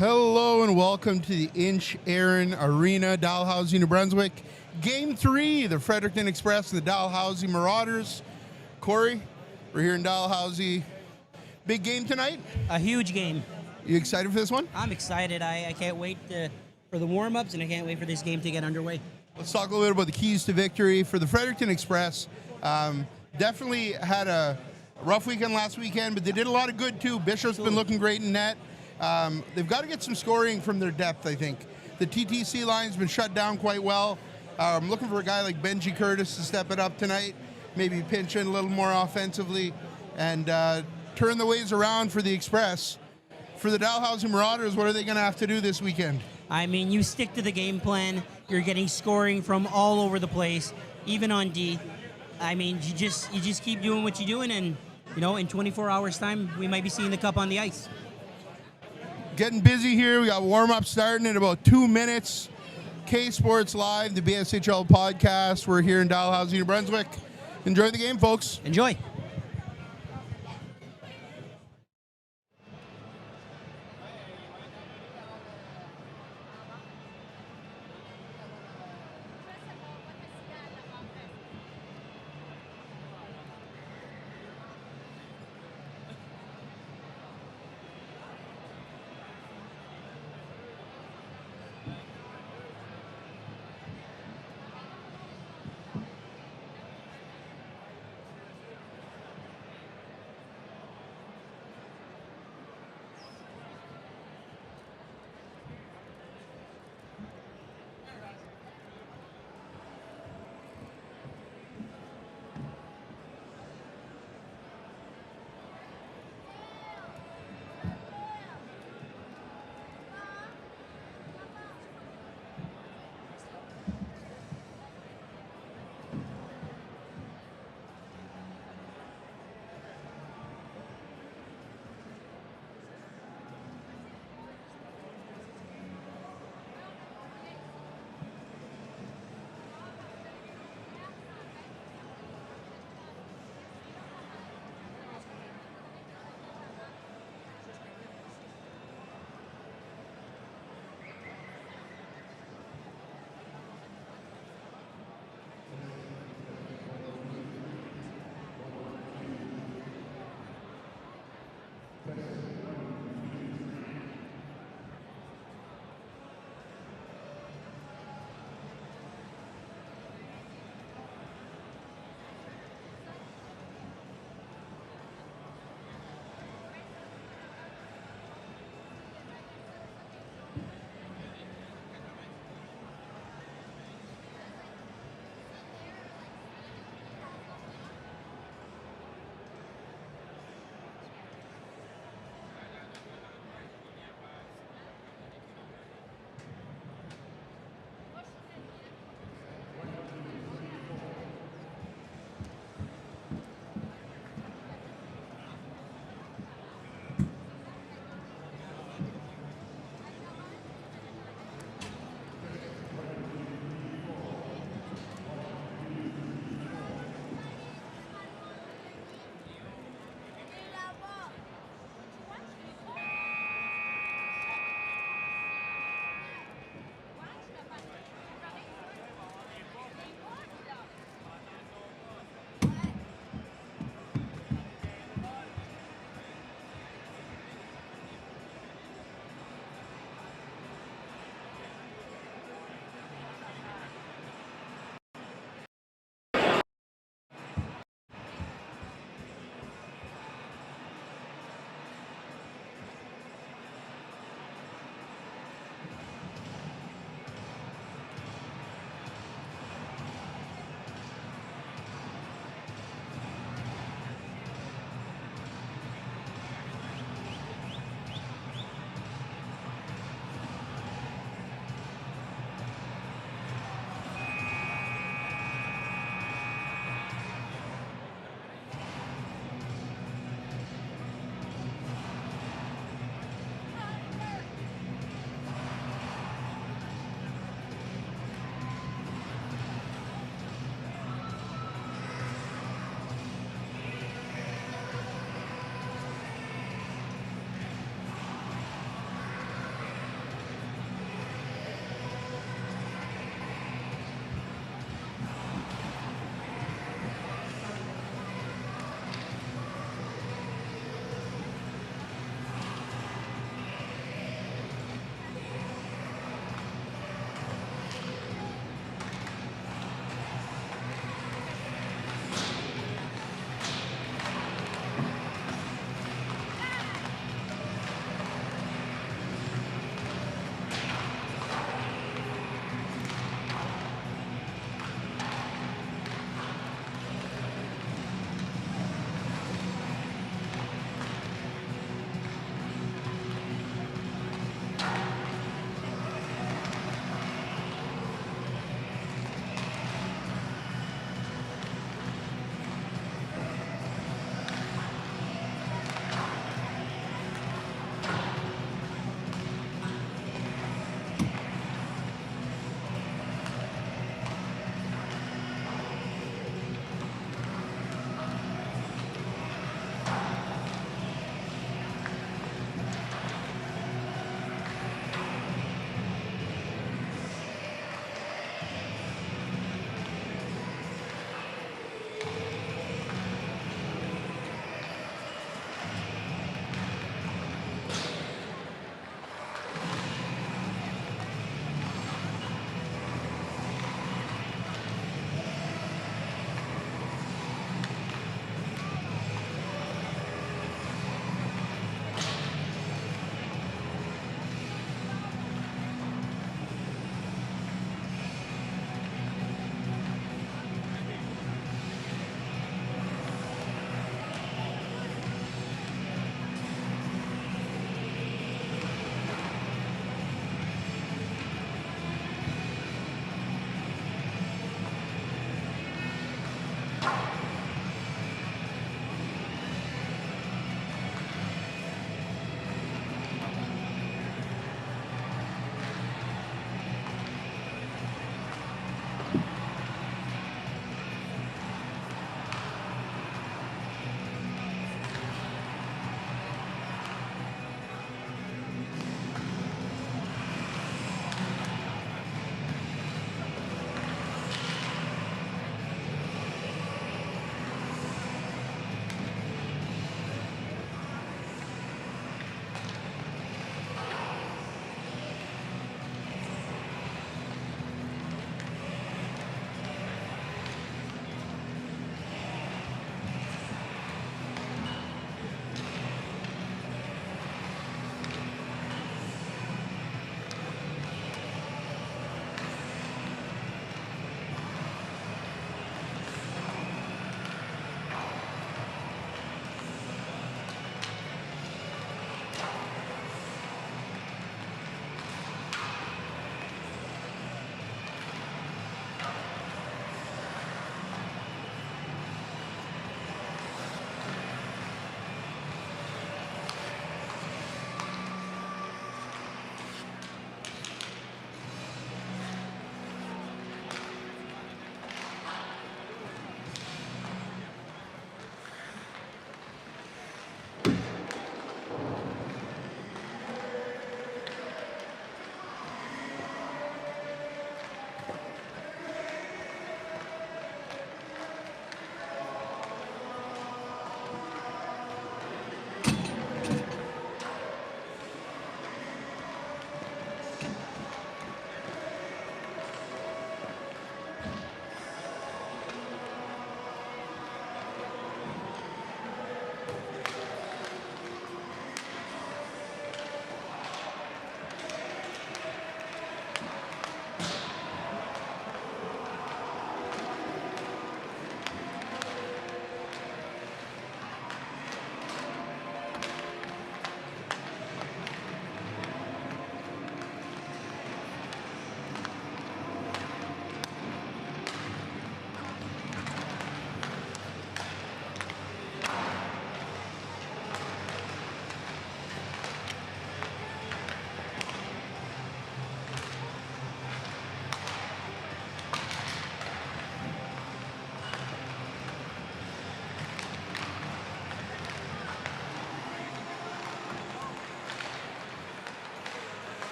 Hello and welcome to the Inch Aaron Arena, Dalhousie, New Brunswick. Game 3, the Fredericton Express and the Dalhousie Marauders. Corey, we're here in Dalhousie. Big game tonight? A huge game. You excited for this one? I'm excited. I can't wait for the warm-ups, and I can't wait for this game to get underway. Let's talk a little bit about the keys to victory for the Fredericton Express. Definitely had a rough weekend last weekend, but they did a lot of good too. Bishop's been looking great in net. They've got to get some scoring from their depth, I think. The TTC line's been shut down quite well. I'm looking for a guy like Benji Curtis to step it up tonight, maybe pinch in a little more offensively, and turn the ways around for the Express. For the Dalhousie Marauders, what are they going to have to do this weekend? I mean, you stick to the game plan. You're getting scoring from all over the place, even on D. I mean, you just keep doing what you're doing, and in 24 hours' time, we might be seeing the cup on the ice. Getting busy here. We got warm-up starting in about 2 minutes. K Sports Live, the BSHL podcast. We're here in Dalhousie, New Brunswick. Enjoy the game, folks. Enjoy.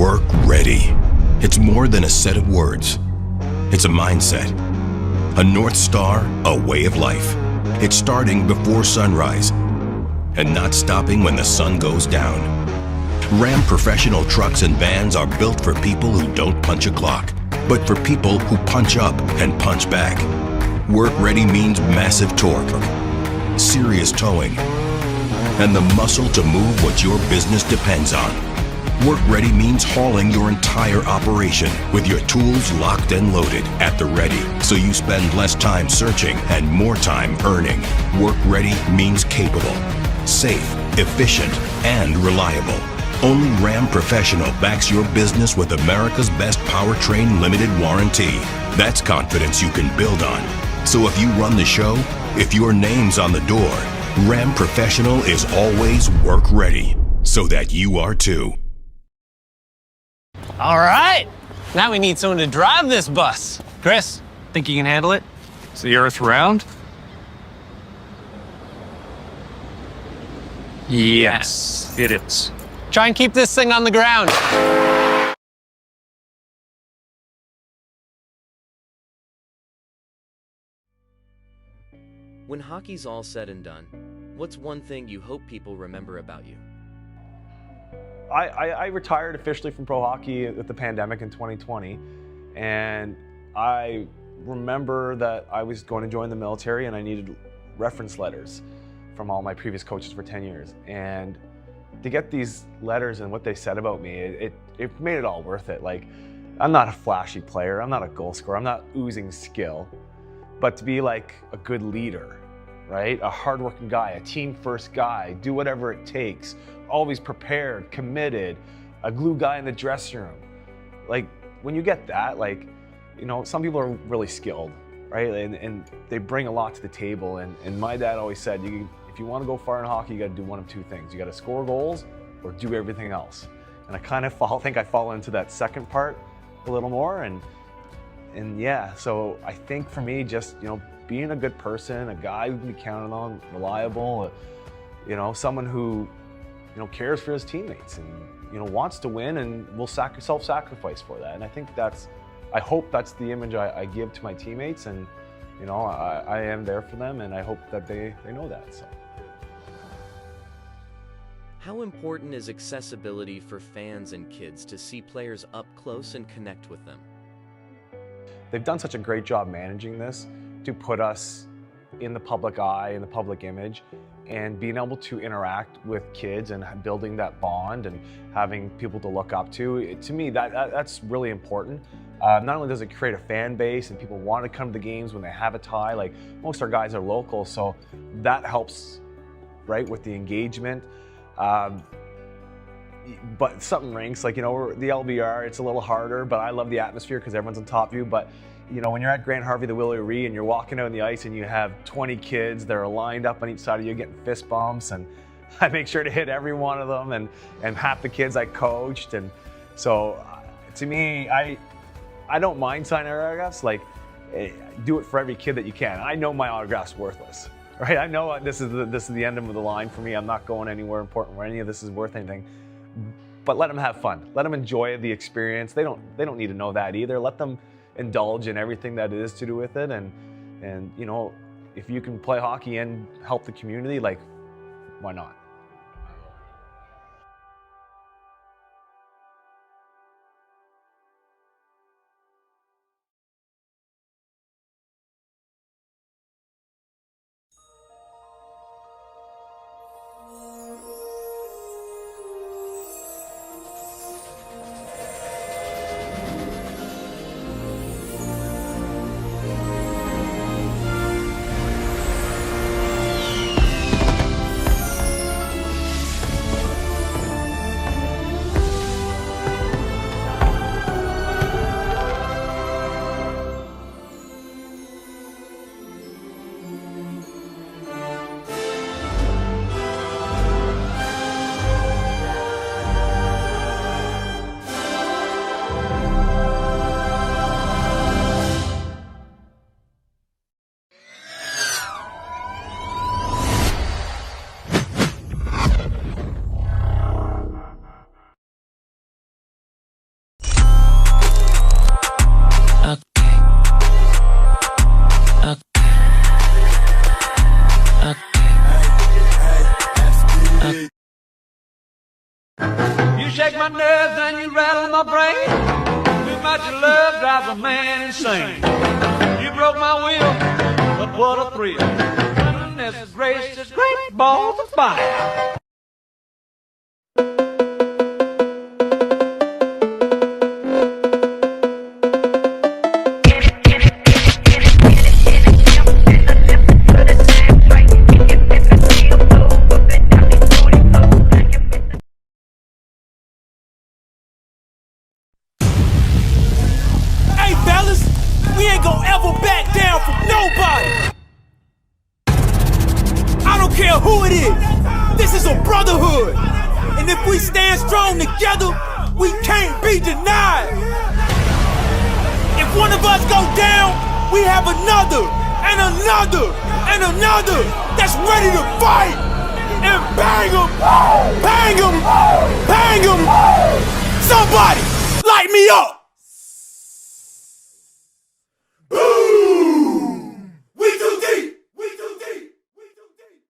Work ready. It's more than a set of words. It's a mindset, a North Star, a way of life. It's starting before sunrise and not stopping when the sun goes down. Ram professional trucks and vans are built for people who don't punch a clock, but for people who punch up and punch back. Work ready means massive torque, serious towing, and the muscle to move what your business depends on. Work ready means hauling your entire operation with your tools locked and loaded at the ready, so you spend less time searching and more time earning. Work ready means capable, safe, efficient, and reliable. Only Ram Professional backs your business with America's best powertrain limited warranty. That's confidence you can build on. So if you run the show, if your name's on the door, Ram Professional is always work ready, so that you are too. All right, now we need someone to drive this bus. Chris, think you can handle it? Is the Earth round? Yes, it is. Try and keep this thing on the ground. When hockey's all said and done, what's one thing you hope people remember about you? I retired officially from pro hockey with the pandemic in 2020, and I remember that I was going to join the military and I needed reference letters from all my previous coaches for 10 years. And to get these letters and what they said about me, it made it all worth it. Like, I'm not a flashy player, I'm not a goal scorer, I'm not oozing skill, but to be like a good leader, right? A hardworking guy, a team first guy, do whatever it takes, always prepared, committed, a glue guy in the dressing room. Like, when you get that, like, you know, some people are really skilled, right? And they bring a lot to the table. And my dad always said, if you want to go far in hockey, you got to do one of two things. You got to score goals or do everything else. And I kind of think I fall into that second part a little more. And yeah, so I think for me, just, you know, being a good person, a guy who can be counted on, reliable, you know, someone who, you know, cares for his teammates and, you know, wants to win and will self-sacrifice for that. And I think I hope that's the image I give to my teammates, and, you know, I am there for them, and I hope that they know that. So. How important is accessibility for fans and kids to see players up close and connect with them? They've done such a great job managing this to put us in the public eye, in the public image, and being able to interact with kids and building that bond and having people to look up to. To me, that's really important. Not only does it create a fan base and people want to come to the games when they have a tie, like most of our guys are local, so that helps, right, with the engagement. But something ranks, like, you know, the LBR, it's a little harder, but I love the atmosphere because everyone's on top of you. But, you know, when you're at Grant Harvey, the Willie Ree, and you're walking out on the ice and you have 20 kids that are lined up on each side of you getting fist bumps, and I make sure to hit every one of them, and half the kids I coached. And so to me, I don't mind signing autographs. Like, do it for every kid that you can. I know my autograph's worthless, right? I know this is the end of the line for me. I'm not going anywhere important where any of this is worth anything. But let them have fun. Let them enjoy the experience. They don't need to know that either. Let them indulge in everything that it is to do with it. And you know, if you can play hockey and help the community, like, why not? shake my nerves and you rattle my brain. Too much love drives a man insane. You broke my will, but what a thrill. Goodness gracious, great balls of fire. Hey fellas, we ain't gonna ever back down from nobody. I don't care who it is. This is a brotherhood. And if we stand strong together, we can't be denied. If one of us go down, we have another, and another, and another that's ready to fight. And bang 'em, bang 'em, bang 'em. Somebody, light me up. Boom! We too deep! We too deep! We too deep!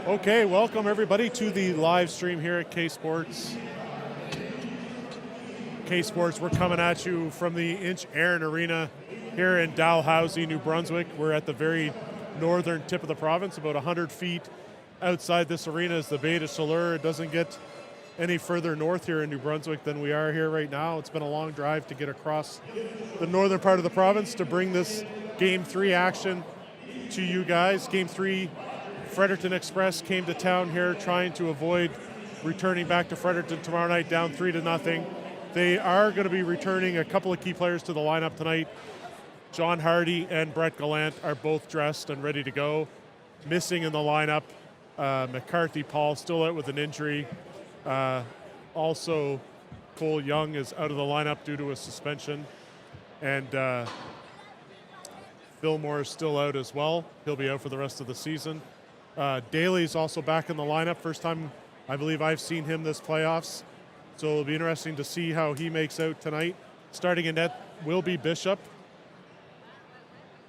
Okay, welcome everybody to the live stream here at K-Sports. K-Sports, we're coming at you from the Inch Aaron Arena here in Dalhousie, New Brunswick. We're at the very northern tip of the province, about 100 feet outside this arena is the Baie de Chaleur. It doesn't get any further north here in New Brunswick than we are here right now. It's been a long drive to get across the northern part of the province to bring this Game 3 action to you guys. Game 3, Fredericton Express came to town here trying to avoid returning back to Fredericton tomorrow night down 3-0. They are going to be returning a couple of key players to the lineup tonight. John Hardy and Brett Gallant are both dressed and ready to go. Missing in the lineup, McCarthy Paul still out with an injury. Also, Cole Young is out of the lineup due to a suspension. And Fillmore is still out as well. He'll be out for the rest of the season. Daly's also back in the lineup. First time I believe I've seen him this playoffs. So it'll be interesting to see how he makes out tonight. Starting in net will be Bishop.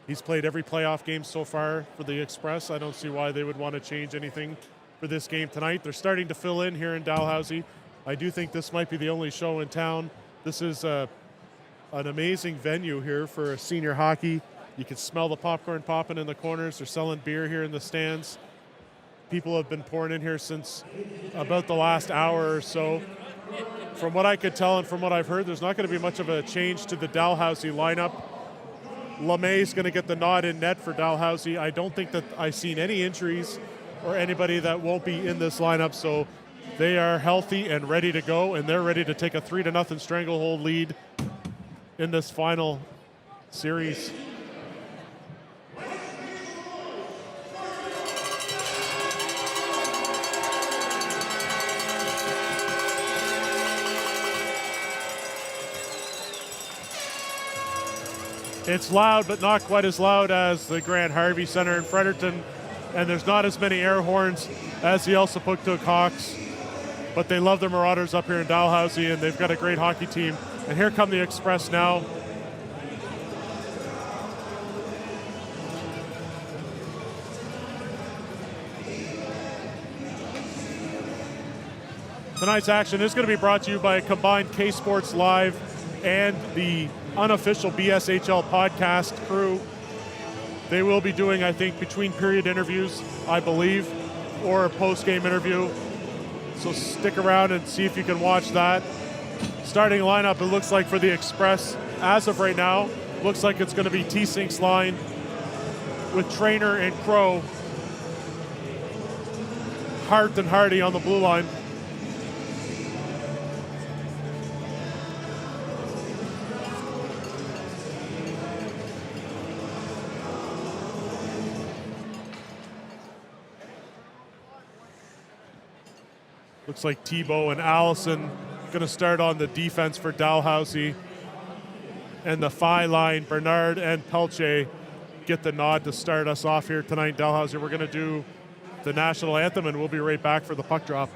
He's played every playoff game so far for the Express. I don't see why they would want to change anything for this game tonight. They're starting to fill in here in Dalhousie. I do think this might be the only show in town. This is an amazing venue here for senior hockey. You can smell the popcorn popping in the corners. They're selling beer here in the stands. People have been pouring in here since about the last hour or so. From what I could tell and from what I've heard, there's not going to be much of a change to the Dalhousie lineup. LeMay's going to get the nod in net for Dalhousie. I don't think that I've seen any injuries or anybody that won't be in this lineup, so they are healthy and ready to go, and they're ready to take a 3-0 stranglehold lead in this final series. It's loud, but not quite as loud as the Grant Harvey Center in Fredericton, and there's not as many air horns as the Elsipogtog Hawks, but they love the Marauders up here in Dalhousie, and they've got a great hockey team. And here come the Express now. Tonight's action is going to be brought to you by a combined K-Sports Live and the unofficial BSHL podcast crew. They will be doing, I think, between period interviews, I believe, or a post-game interview. So stick around and see if you can watch that. Starting lineup, it looks like for the Express, as of right now, looks like it's going to be T-Sink's line with Trainer and Crow, Hart and Hardy on the blue line. Looks like Tebow and Allison going to start on the defense for Dalhousie. And the Phi line, Bernard and Pelche get the nod to start us off here tonight in Dalhousie. We're going to do the national anthem, and we'll be right back for the puck drop.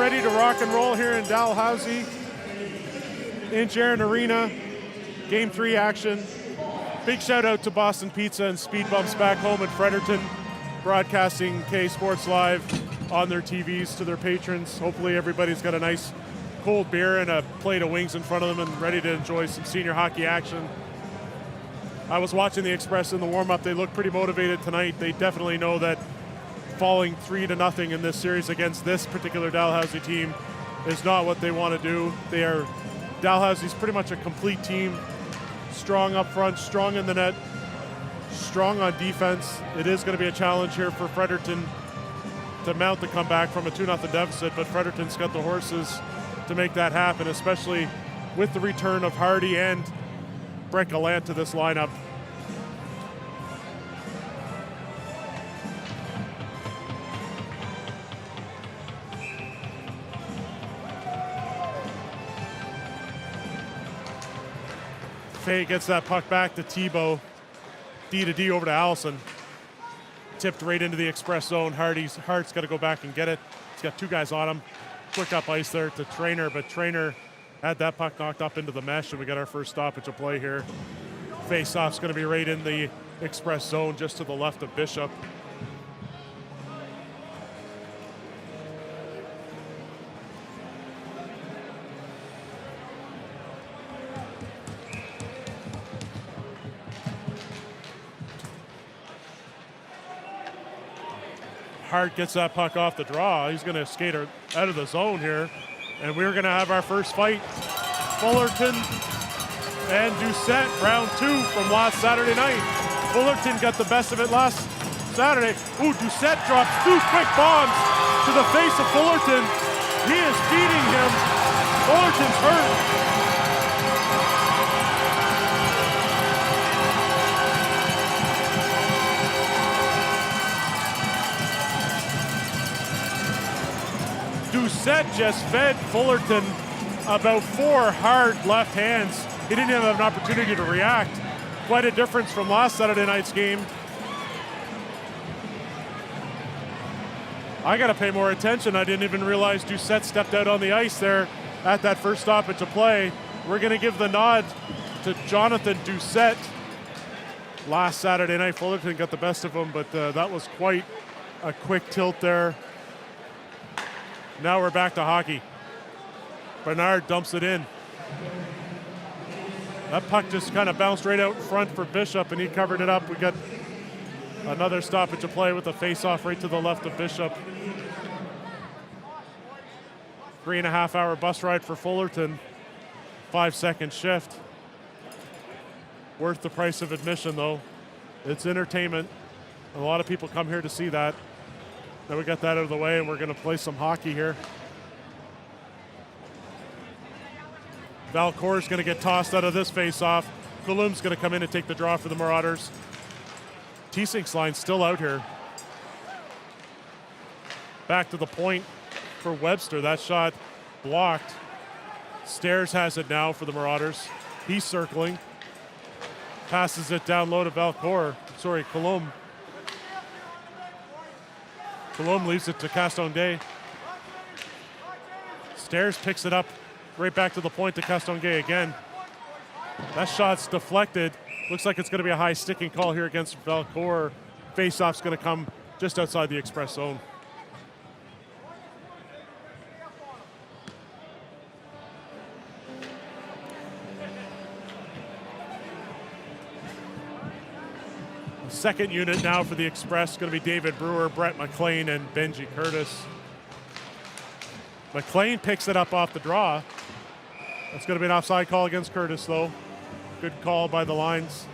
ready to rock and roll here in Dalhousie, in Jaron Arena. Game 3 action. Big shout out to Boston Pizza and Speed Bumps back home in Fredericton, broadcasting K Sports Live on their TVs to their patrons. Hopefully everybody's got a nice cold beer and a plate of wings in front of them and ready to enjoy some senior hockey action. I was watching the Express in the warm-up. They look pretty motivated tonight. They definitely know that falling 3-0 in this series against this particular Dalhousie team is not what they want to do. Dalhousie's pretty much a complete team. Strong up front, strong in the net, strong on defense. It is going to be a challenge here for Fredericton to mount the comeback from a 2-0 deficit, but Fredericton's got the horses to make that happen, especially with the return of Hardy and Brett Gallant to this lineup. Fay gets that puck back to Tebow. D to D over to Allison. Tipped right into the Express zone. Hart's got to go back and get it. He's got 2 guys on him. Quick up ice there to Trainer, but Trainer had that puck knocked up into the mesh, and we got our first stoppage of play here. Face-off's going to be right in the Express zone just to the left of Bishop. Hart gets that puck off the draw. He's going to skate her out of the zone here. And we're going to have our first fight. Fullerton and Doucette, round 2 from last Saturday night. Fullerton got the best of it last Saturday. Ooh, Doucette drops 2 quick bombs to the face of Fullerton. He is beating him. Fullerton's hurt. Doucette just fed Fullerton about 4 hard left hands. He didn't have an opportunity to react. Quite a difference from last Saturday night's game. I got to pay more attention. I didn't even realize Doucette stepped out on the ice there at that first stoppage of play. We're going to give the nod to Jonathan Doucette. Last Saturday night, Fullerton got the best of him, but that was quite a quick tilt there. Now we're back to hockey. Bernard dumps it in. That puck just kind of bounced right out in front for Bishop, and he covered it up. We got another stoppage of play with a face-off right to the left of Bishop. 3.5-hour bus ride for Fullerton. 5-second shift. Worth the price of admission, though. It's entertainment. A lot of people come here to see that. Now we got that out of the way, and we're going to play some hockey here. Valcour's going to get tossed out of this face-off. Kulum's going to come in and take the draw for the Marauders. T-Sink's line still out here. Back to the point for Webster. That shot blocked. Stairs has it now for the Marauders. He's circling. Passes it down low to Valcour. Sorry, Kulum. Kulum leaves it to Castonguay. Stairs picks it up right back to the point to Castonguay again. That shot's deflected. Looks like it's going to be a high sticking call here against Valcour. Face-off's going to come just outside the Express zone. Second unit now for the Express, going to be David Brewer, Brett McLean, and Benji Curtis. McLean picks it up off the draw. That's going to be an offside call against Curtis, though. Good call by the lines.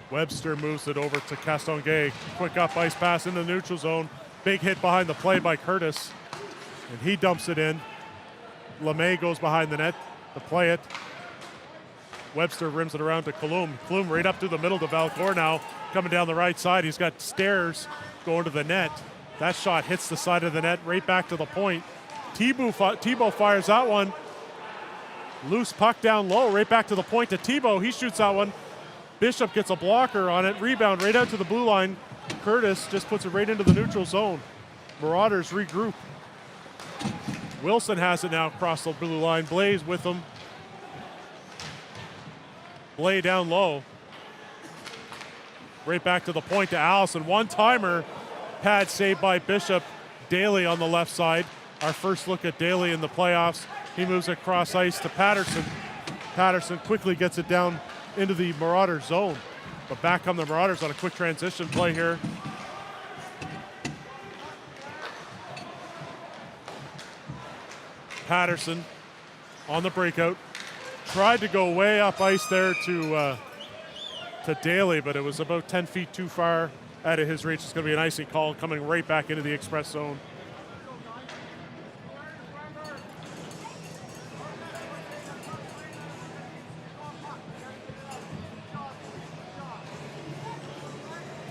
Webster moves it over to Castonguay. Quick up ice pass in the neutral zone. Big hit behind the play by Curtis. And he dumps it in. LeMay goes behind the net. to play it. Webster rims it around to Klum. Klum right up through the middle to Valcourt now, coming down the right side. He's got Stairs going to the net. That shot hits the side of the net, right back to the point. Thibault fires that one. Loose puck down low, right back to the point to Thibault. He shoots that one. Bishop gets a blocker on it. Rebound right out to the blue line. Curtis just puts it right into the neutral zone. Marauders regroup. Wilson has it now across the blue line. Blaze with him. Blay down low. Right back to the point to Allison. One-timer. Pad saved by Bishop. Daly on the left side. Our first look at Daly in the playoffs. He moves it across ice to Patterson. Patterson quickly gets it down into the Marauder zone. But back come the Marauders on a quick transition play here. Patterson on the breakout. Tried to go way up ice there to Daly, but it was about 10 feet too far out of his reach. It's going to be an icing call coming right back into the Express zone.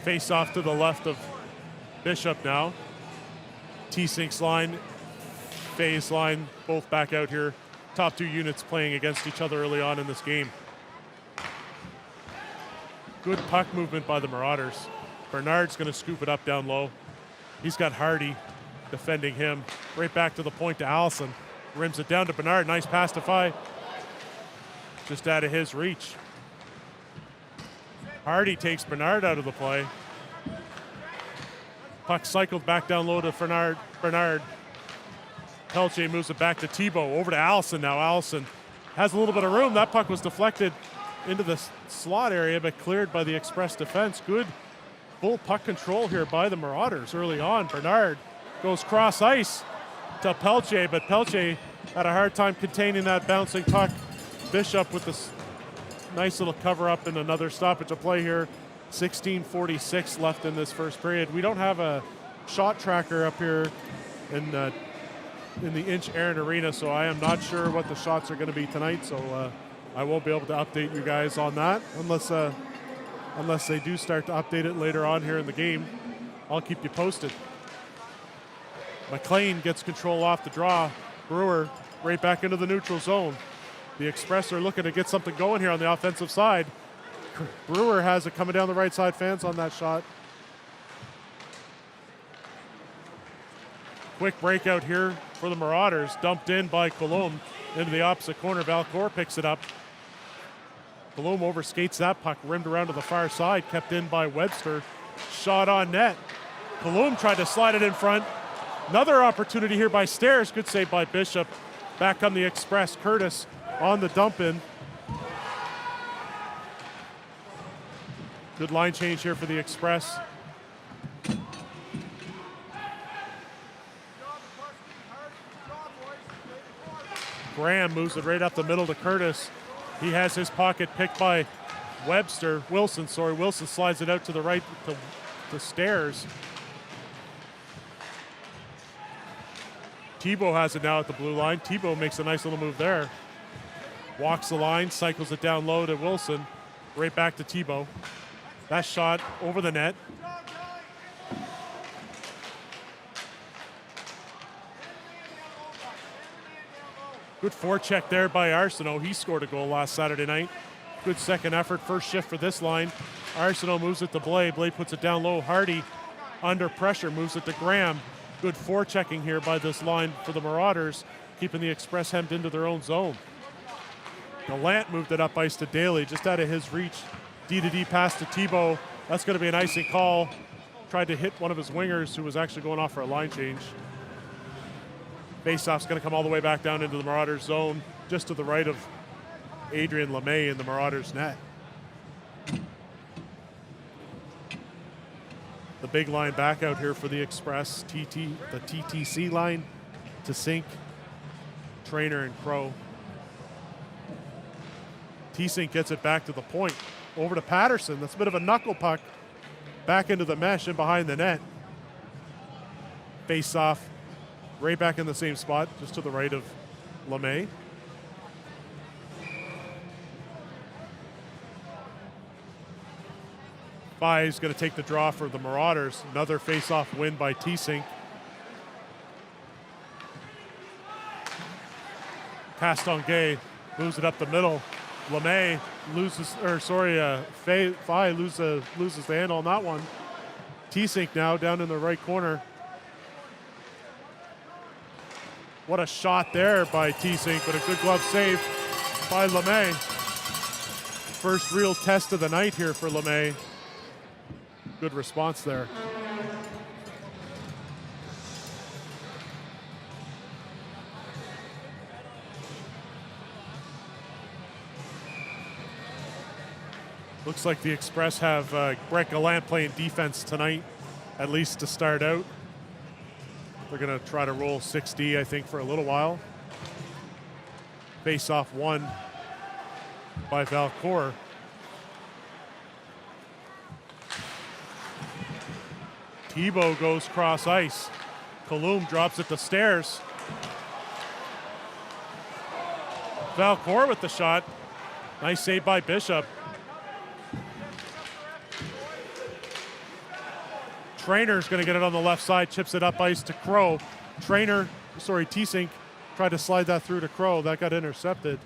Face off to the left of Bishop now. T-Sinks line, phase line, both back out here. Top two units playing against each other early on in this game. Good puck movement by the Marauders. Bernard's going to scoop it up down low. He's got Hardy defending him. Right back to the point to Allison. Rims it down to Bernard. Nice pass to Fye. Just out of his reach. Hardy takes Bernard out of the play. Puck cycled back down low to Bernard. Pelche moves it back to Thibault. Over to Allison now. Allison has a little bit of room. That puck was deflected into the slot area, but cleared by the Express defense. Good full puck control here by the Marauders early on. Bernard goes cross ice to Pelche, but Pelche had a hard time containing that bouncing puck. Bishop with this nice little cover up and another stoppage of play here. 16:46 left in this first period. We don't have a shot tracker up here in the Inch Aaron Arena, so I am not sure what the shots are going to be tonight. So I won't be able to update you guys on that unless they do start to update it later on here in the game. I'll keep you posted. McLean gets control off the draw. Brewer right back into the neutral zone. The Express are looking to get something going here on the offensive side. Brewer has it coming down the right side. Fans on that shot. Quick breakout here for the Marauders. Dumped in by Colombe into the opposite corner. Valcourt picks it up. Colombe overskates that puck, rimmed around to the far side, kept in by Webster. Shot on net. Colombe tried to slide it in front. Another opportunity here by Stairs. Good save by Bishop. Back on the Express. Curtis on the dump in. Good line change here for the Express. Graham moves it right up the middle to Curtis. He has his pocket picked by Wilson slides it out to the right to Stairs. Thibault has it now at the blue line. Thibault makes a nice little move there. Walks the line, cycles it down low to Wilson. Right back to Thibault. That shot over the net. Good forecheck there by Arsenault. He scored a goal last Saturday night. Good second effort, first shift for this line. Arsenault moves it to Blay. Blay puts it down low. Hardy under pressure moves it to Graham. Good forechecking here by this line for the Marauders, keeping the Express hemmed into their own zone. Gallant moved it up ice to Daly, just out of his reach. D-to-D pass to Thibault. That's going to be an icing call. Tried to hit one of his wingers who was actually going off for a line change. Faceoff's going to come all the way back down into the Marauders zone, just to the right of Adrian LeMay in the Marauders net. The big line back out here for the Express. The TTC line to Sink, Trainer, and Crow. T-Sink gets it back to the point. Over to Patterson. That's a bit of a knuckle puck. Back into the mesh and behind the net. Face off. Right back in the same spot, just to the right of LeMay. Spy is going to take the draw for the Marauders. Another face-off win by T-Sync. Castonguay moves it up the middle. LeMay loses, Fay loses the handle on that one. T-Sync now down in the right corner. What a shot there by T-Sync, but a good glove save by LeMay. First real test of the night here for LeMay. Good response there. Looks like the Express have Brett Gallant playing defense tonight, at least to start out. They're going to try to roll 6D, I think, for a little while. Face-off won by Valcourt. Tebow goes cross ice. Kaloum drops it to Stairs. Valcourt with the shot. Nice save by Bishop. Trainer's going to get it on the left side, chips it up ice to Crow. T-Sync tried to slide that through to Crow. That got intercepted.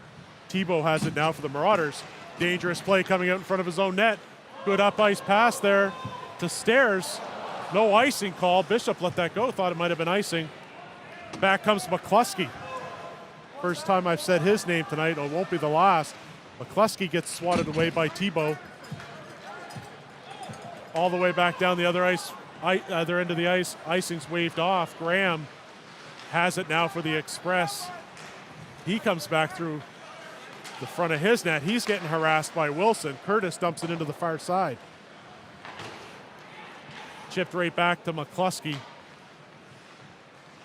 Tebow has it now for the Marauders. Dangerous play coming out in front of his own net. Good up ice pass there to Stairs. No icing call. Bishop let that go. Thought it might have been icing. Back comes McCluskey. First time I've said his name tonight. It won't be the last. McCluskey gets swatted away by Tebow. All the way back down the other end of the ice. Icing's waved off. Graham has it now for the Express. He comes back through the front of his net. He's getting harassed by Wilson. Curtis dumps it into the far side. Chipped right back to McCluskey.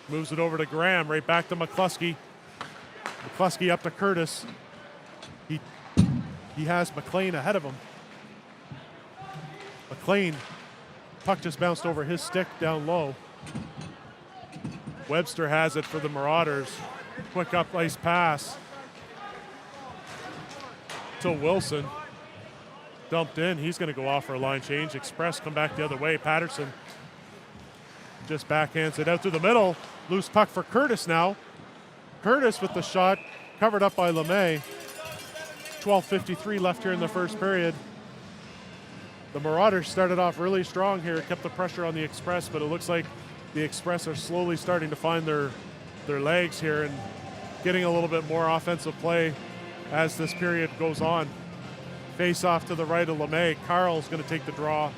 Moves it over to Graham. Right back to McCluskey. McCluskey up to Curtis. He has McLean ahead of him. McLean, puck just bounced over his stick down low. Webster has it for the Marauders. Quick up ice pass to Wilson. Dumped in. He's going to go off for a line change. Express come back the other way. Patterson just backhands it out through the middle. Loose puck for Curtis now. Curtis with the shot, covered up by LeMay. 12:53 left here in the first period. The Marauders started off really strong here, kept the pressure on the Express, but it looks like the Express are slowly starting to find their legs here and getting a little bit more offensive play as this period goes on. Face off to the right of LeMay. Carl's going to take the draw.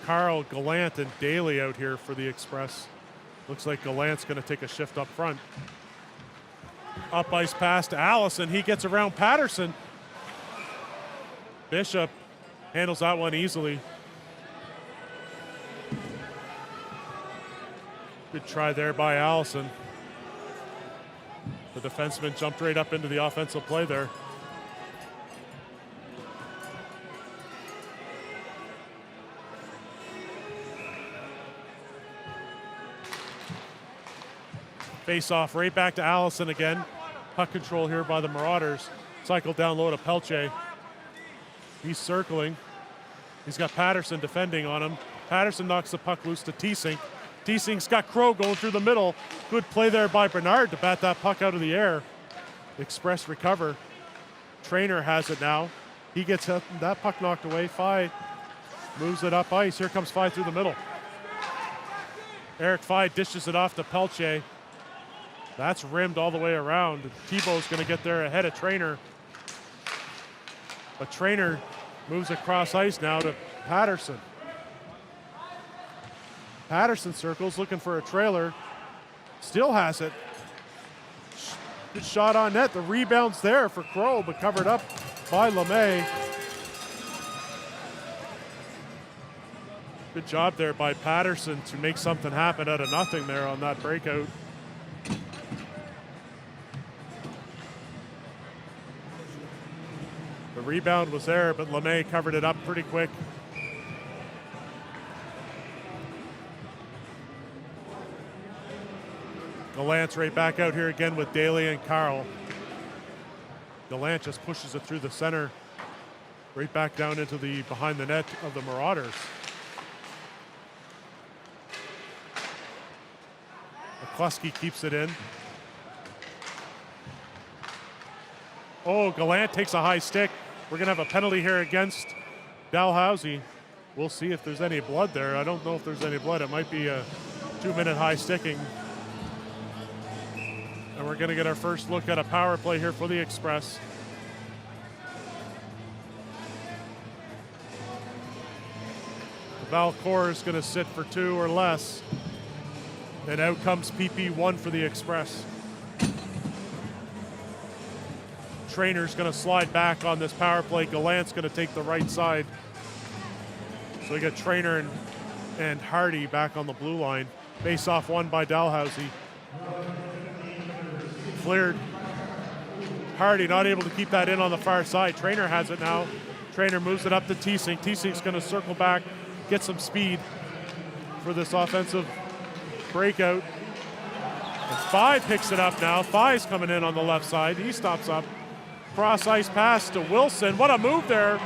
Carl, Gallant, and Daly out here for the Express. Looks like Gallant's going to take a shift up front. Up ice pass to Allison. He gets around Patterson. Bishop handles that one easily. Good try there by Allison. The defenseman jumped right up into the offensive play there. Face off right back to Allison again. Puck control here by the Marauders. Cycle down low to Pelche. He's circling. He's got Patterson defending on him. Patterson knocks the puck loose to T-Sync. T-Sync's got Crow going through the middle. Good play there by Bernard to bat that puck out of the air. Express recover. Trainer has it now. He gets that puck knocked away. Fye moves it up ice. Here comes Fye through the middle. Eric Fye dishes it off to Pelche. That's rimmed all the way around. Tebow's going to get there ahead of Trainer. But Trainer moves across ice now to Patterson. Patterson circles, looking for a trailer. Still has it. Good shot on net. The rebound's there for Crow, but covered up by LeMay. Good job there by Patterson to make something happen out of nothing there on that breakout. The rebound was there, but LeMay covered it up pretty quick. Gallant's right back out here again with Daly and Carl. Gallant just pushes it through the center, right back down into the behind the net of the Marauders. McCluskey keeps it in. Oh, Gallant takes a high stick. We're going to have a penalty here against Dalhousie. We'll see if there's any blood there. I don't know if there's any blood. It might be a 2-minute high sticking. And we're going to get our first look at a power play here for the Express. Valcourt is going to sit for 2 or less. And out comes PP1 for the Express. Trainer's going to slide back on this power play. Gallant's going to take the right side. So we got Trainer and Hardy back on the blue line. Face off won by Dalhousie. Cleared. Hardy not able to keep that in on the far side. Trainer has it now. Trainer moves it up to T-Sink. T-Sink's going to circle back, get some speed for this offensive breakout. And Five picks it up now. Five's coming in on the left side. He stops up. Cross ice pass to Wilson. What a move there.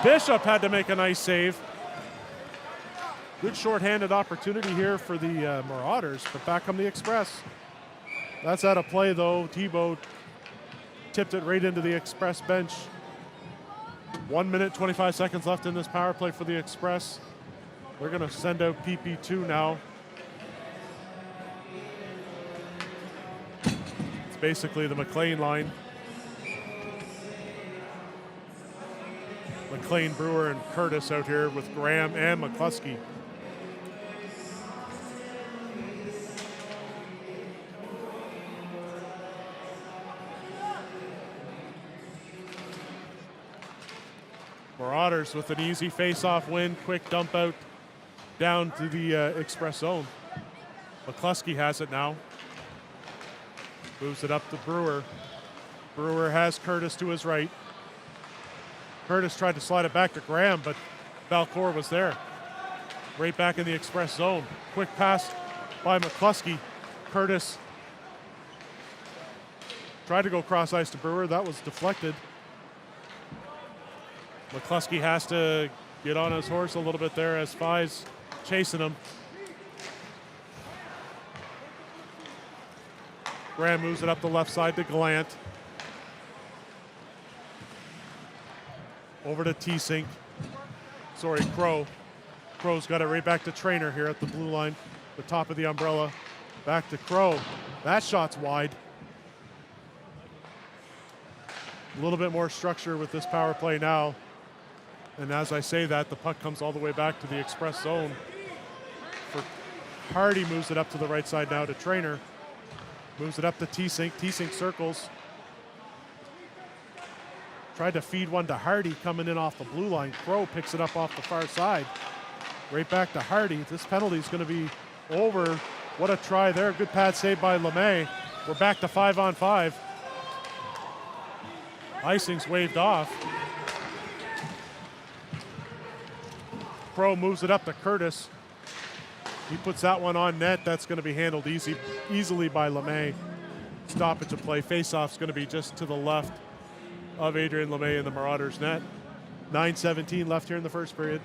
Bishop had to make a nice save. Good shorthanded opportunity here for the Marauders, but back come the Express. That's out of play though. Thibault tipped it right into the Express bench. 1 minute, 25 seconds left in this power play for the Express. They're going to send out PP2 now. It's basically the McLean line. McLean, Brewer, and Curtis out here with Graham and McCluskey. Marauders with an easy face-off win, quick dump out down to the Express zone. McCluskey has it now. Moves it up to Brewer. Brewer has Curtis to his right. Curtis tried to slide it back to Graham, but Valcourt was there. Right back in the Express zone. Quick pass by McCluskey. Curtis tried to go cross ice to Brewer. That was deflected. McCluskey has to get on his horse a little bit there as Fi's chasing him. Graham moves it up the left side to Gallant. Over to T-Sink. Sorry, Crow. Crow's got it right back to Trainer here at the blue line, the top of the umbrella. Back to Crow. That shot's wide. A little bit more structure with this power play now. And as I say that, the puck comes all the way back to the Express zone. Hardy moves it up to the right side now to Trainer. Moves it up to T-Sink. T-Sink circles. Tried to feed one to Hardy coming in off the blue line. Crow picks it up off the far side. Right back to Hardy. This penalty is going to be over. What a try there. Good pad save by LeMay. We're back to 5-on-5. Icing's waved off. Crow moves it up to Curtis. He puts that one on net. That's going to be handled easily by LeMay. Stoppage of play. Face-off's going to be just to the left of Adrian LeMay in the Marauders net. 9:17 left here in the first period.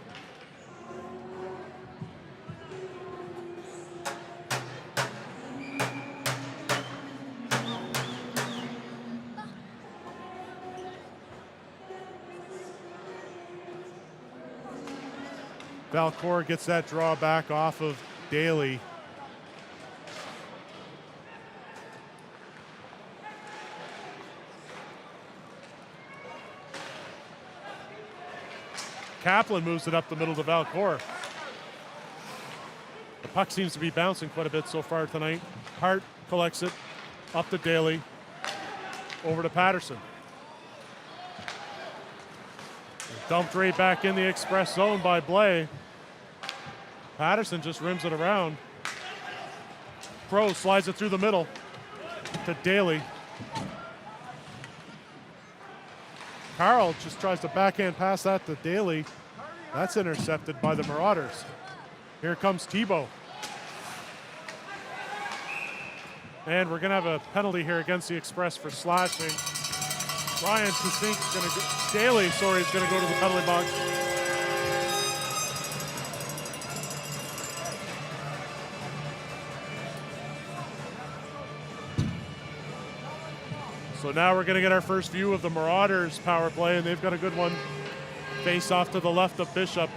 Valcourt gets that draw back off of Daly. Kaplan moves it up the middle to Valcourt. The puck seems to be bouncing quite a bit so far tonight. Hart collects it up to Daly. Over to Patterson. Dumped right back in the Express zone by Blais. Patterson just rims it around. Crow slides it through the middle to Daly. Carl just tries to backhand pass that to Daly. That's intercepted by the Marauders. Here comes Thibault. And we're going to have a penalty here against the Express for slashing. Ryan Tusink Daly, is going to go to the penalty box. So now we're going to get our first view of the Marauders power play, and they've got a good one. Face off to the left of Bishop.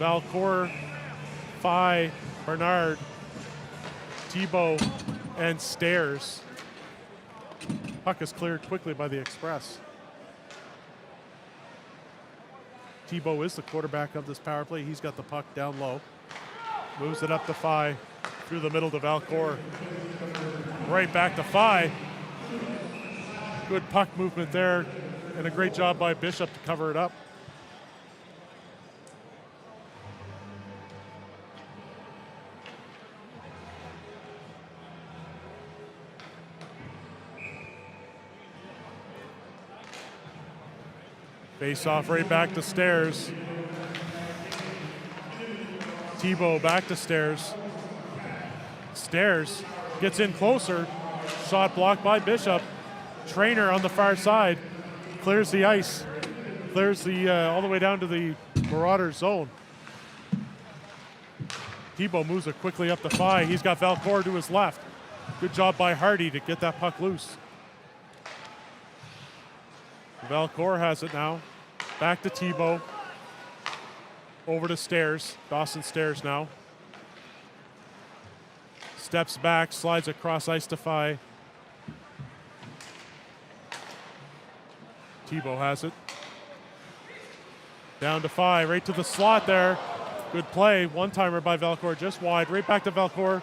Valcourt, Phi, Bernard, Thibault, and Stairs. Puck is cleared quickly by the Express. Thibault is the quarterback of this power play. He's got the puck down low. Moves it up to Phi, through the middle to Valcourt. Right back to Phi. Good puck movement there, and a great job by Bishop to cover it up. Face off right back to Stairs. Thibault back to Stairs. Stairs gets in closer. Shot blocked by Bishop. Trainer on the far side. Clears the ice. Clears the all the way down to the Marauders zone. Thibault moves it quickly up the Phi. He's got Valcourt to his left. Good job by Hardy to get that puck loose. Valcourt has it now. Back to Thibault. Over to Stairs. Dawson Stairs now. Steps back, slides across ice to Phi. Thibault has it. Down to Phi, right to the slot there. Good play. One-timer by Valcourt, just wide. Right back to Valcourt.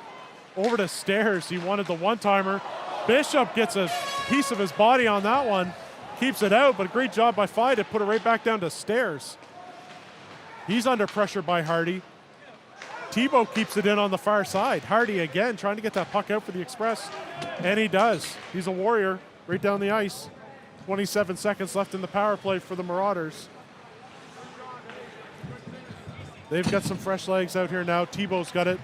Over to Stairs. He wanted the one-timer. Bishop gets a piece of his body on that one. Keeps it out, but a great job by Phi to put it right back down to Stairs. He's under pressure by Hardy. Thibault keeps it in on the far side. Hardy again trying to get that puck out for the Express, and he does. He's a warrior right down the ice. 27 seconds left in the power play for the Marauders. They've got some fresh legs out here now. Thibault's got it.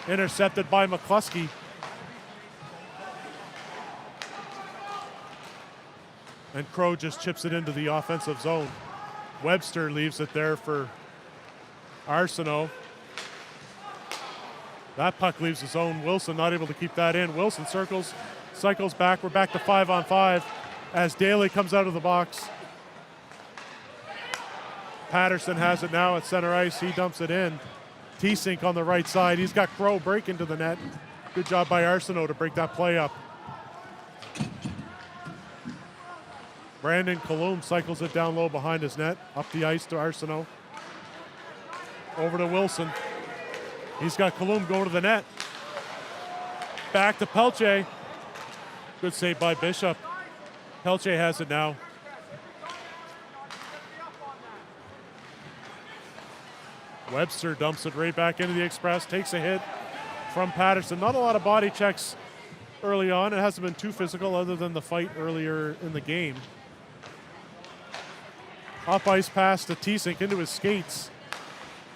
Intercepted by McCluskey. And Crow just chips it into the offensive zone. Webster leaves it there for Arsenault. That puck leaves the zone. Wilson not able to keep that in. Wilson cycles back. We're back to 5-on-5 as Daly comes out of the box. Patterson has it now at center ice. He dumps it in. T-Sink on the right side. He's got Crow break into the net. Good job by Arsenault to break that play up. Brandon Kalum cycles it down low behind his net. Up the ice to Arsenault. Over to Wilson. He's got Kalum going to the net. Back to Pelche. Good save by Bishop. Pelche has it now. Webster dumps it right back into the Express. Takes a hit from Patterson. Not a lot of body checks early on. It hasn't been too physical other than the fight earlier in the game. Up ice pass to T-Sink into his skates.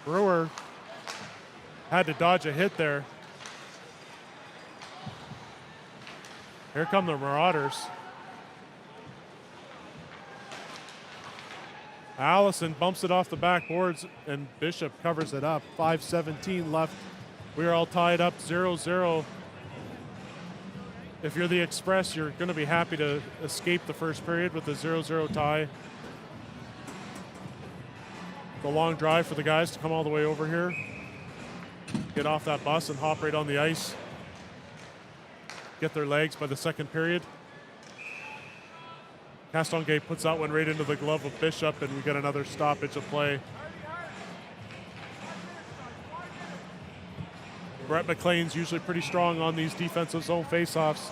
Brewer had to dodge a hit there. Here come the Marauders. Allison bumps it off the backboards and Bishop covers it up. 5:17 left. We're all tied up 0-0. If you're the Express, you're going to be happy to escape the first period with a 0-0 tie. The long drive for the guys to come all the way over here. Get off that bus and hop right on the ice. Get their legs by the second period. Castonguay puts that one right into the glove of Bishop, and we get another stoppage of play. Brett McLean's usually pretty strong on these defensive zone faceoffs.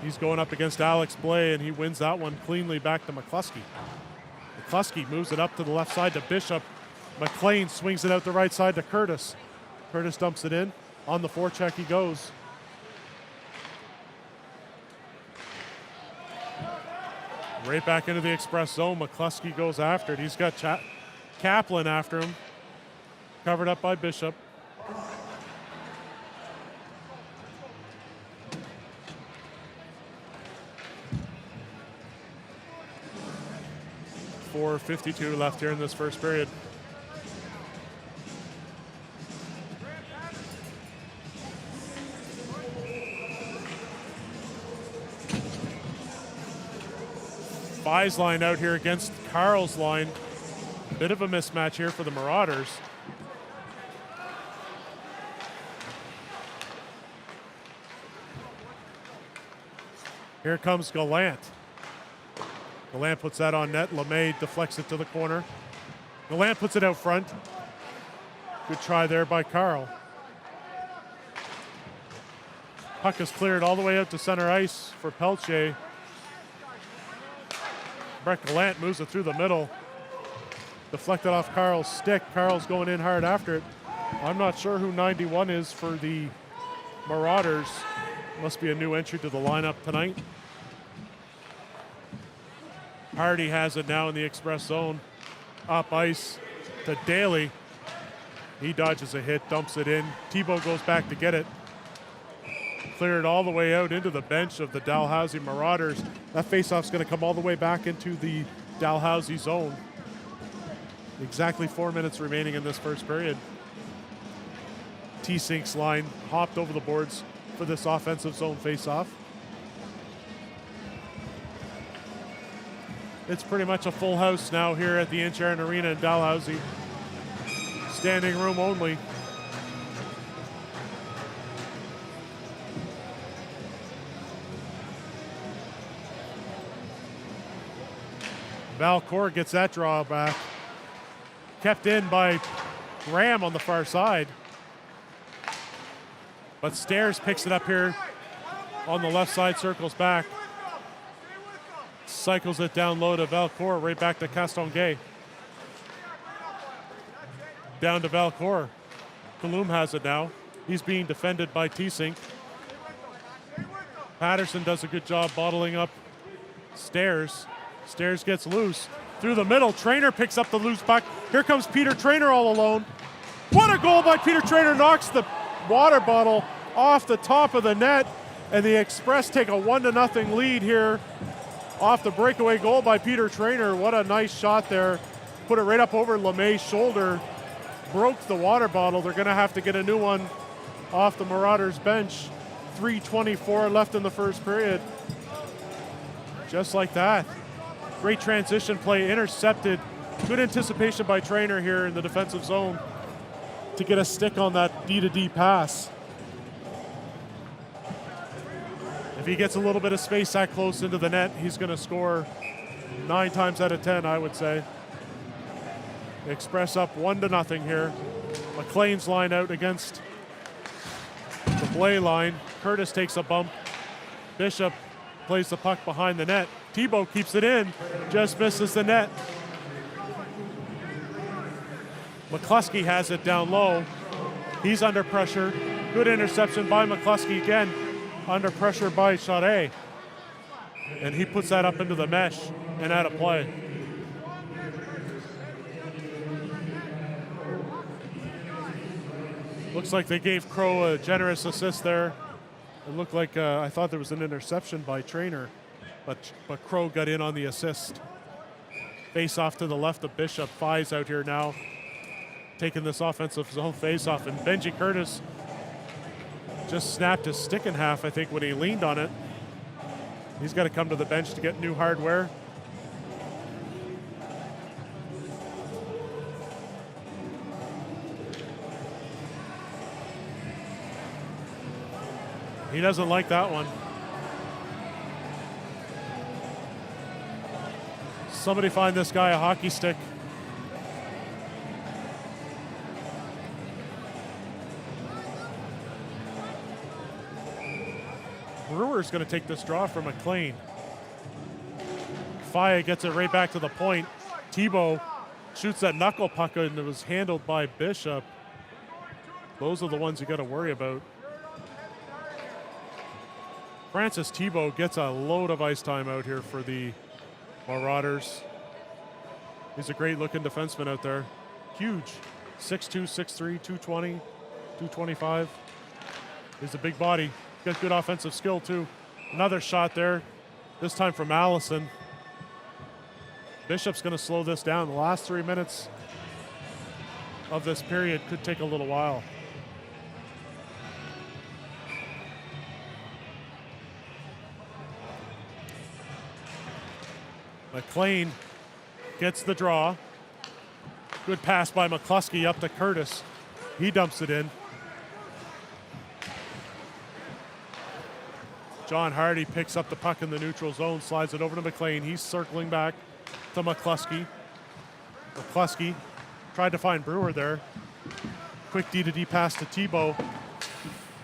He's going up against Alex Blay, and he wins that one cleanly back to McCluskey. McCluskey moves it up to the left side to Bishop. McLean swings it out the right side to Curtis. Curtis dumps it in. On the forecheck he goes. Right back into the Express zone. McCluskey goes after it. He's got Kaplan after him. Covered up by Bishop. 4:52 left here in this first period. Fi's line out here against Carl's line. Bit of a mismatch here for the Marauders. Here comes Gallant. Gallant puts that on net. LeMay deflects it to the corner. Gallant puts it out front. Good try there by Carl. Puck is cleared all the way out to center ice for Pelche. Brett Gallant moves it through the middle. Deflected off Carl's stick. Carl's going in hard after it. I'm not sure who 91 is for the Marauders. Must be a new entry to the lineup tonight. Hardy has it now in the express zone. Up ice to Daly. He dodges a hit, dumps it in. Tebow goes back to get it. Cleared all the way out into the bench of the Dalhousie Marauders. That faceoff's going to come all the way back into the Dalhousie zone. Exactly 4 minutes remaining in this first period. T-Sink's line hopped over the boards for this offensive zone faceoff. It's pretty much a full house now here at the Incharan Arena in Dalhousie. Standing room only. Valcourt gets that draw back. Kept in by Graham on the far side. But Stairs picks it up here on the left side, circles back. Cycles it down low to Valcourt, right back to Castonguay. Down to Valcourt. Kaloum has it now. He's being defended by T-Sink. Patterson does a good job bottling up Stairs. Stairs gets loose. Through the middle, Trainer picks up the loose puck. Here comes Peter Trainer all alone. What a goal by Peter Trainer. Knocks the water bottle off the top of the net. And the Express take a 1-0 lead here off the breakaway goal by Peter Trainer. What a nice shot there. Put it right up over LeMay's shoulder. Broke the water bottle. They're going to have to get a new one off the Marauders bench. 3:24 left in the first period. Just like that. Great transition play, intercepted. Good anticipation by Trainer here in the defensive zone to get a stick on that D-to-D pass. If he gets a little bit of space that close into the net, he's going to score 9 times out of 10, I would say. Express up 1-0 here. McLean's line out against the Blay line. Curtis takes a bump. Bishop plays the puck behind the net. Tebow keeps it in, just misses the net. McCluskey has it down low. He's under pressure. Good interception by McCluskey again. Under pressure by Charest. And he puts that up into the mesh and out of play. Looks like they gave Crow a generous assist there. It looked like I thought there was an interception by Trainer, but Crow got in on the assist. Face off to the left of Bishop. Fi's out here now, taking this offensive zone face off, and Benji Curtis just snapped his stick in half, I think, when he leaned on it. He's got to come to the bench to get new hardware. He doesn't like that one. Somebody find this guy a hockey stick. Brewer's going to take this draw from McLean. Faya gets it right back to the point. Tebow shoots that knuckle puck and it was handled by Bishop. Those are the ones you got to worry about. Francis Tebow gets a load of ice time out here for the Marauders. He's a great looking defenseman out there. Huge. 6'2", 6'3", 220, 225. He's a big body. Got good offensive skill too. Another shot there, this time from Allison. Bishop's going to slow this down. The last 3 minutes of this period could take a little while. McLean gets the draw. Good pass by McCluskey up to Curtis. He dumps it in. John Hardy picks up the puck in the neutral zone, slides it over to McLean. He's circling back to McCluskey. McCluskey tried to find Brewer there. Quick D-to-D pass to Thibault.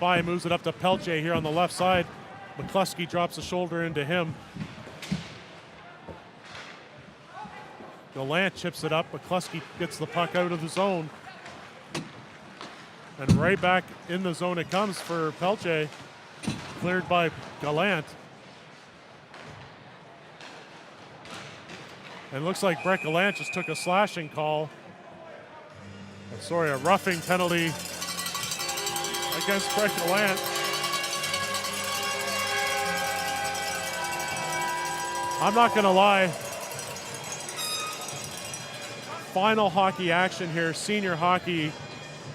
By moves it up to Pelche here on the left side. McCluskey drops a shoulder into him. Gallant chips it up. McCluskey gets the puck out of the zone. And right back in the zone it comes for Pelche. Cleared by Gallant. And looks like Brett Gallant just took a slashing call. Sorry, a roughing penalty against Brett Gallant. I'm not going to lie. Final hockey action here, senior hockey.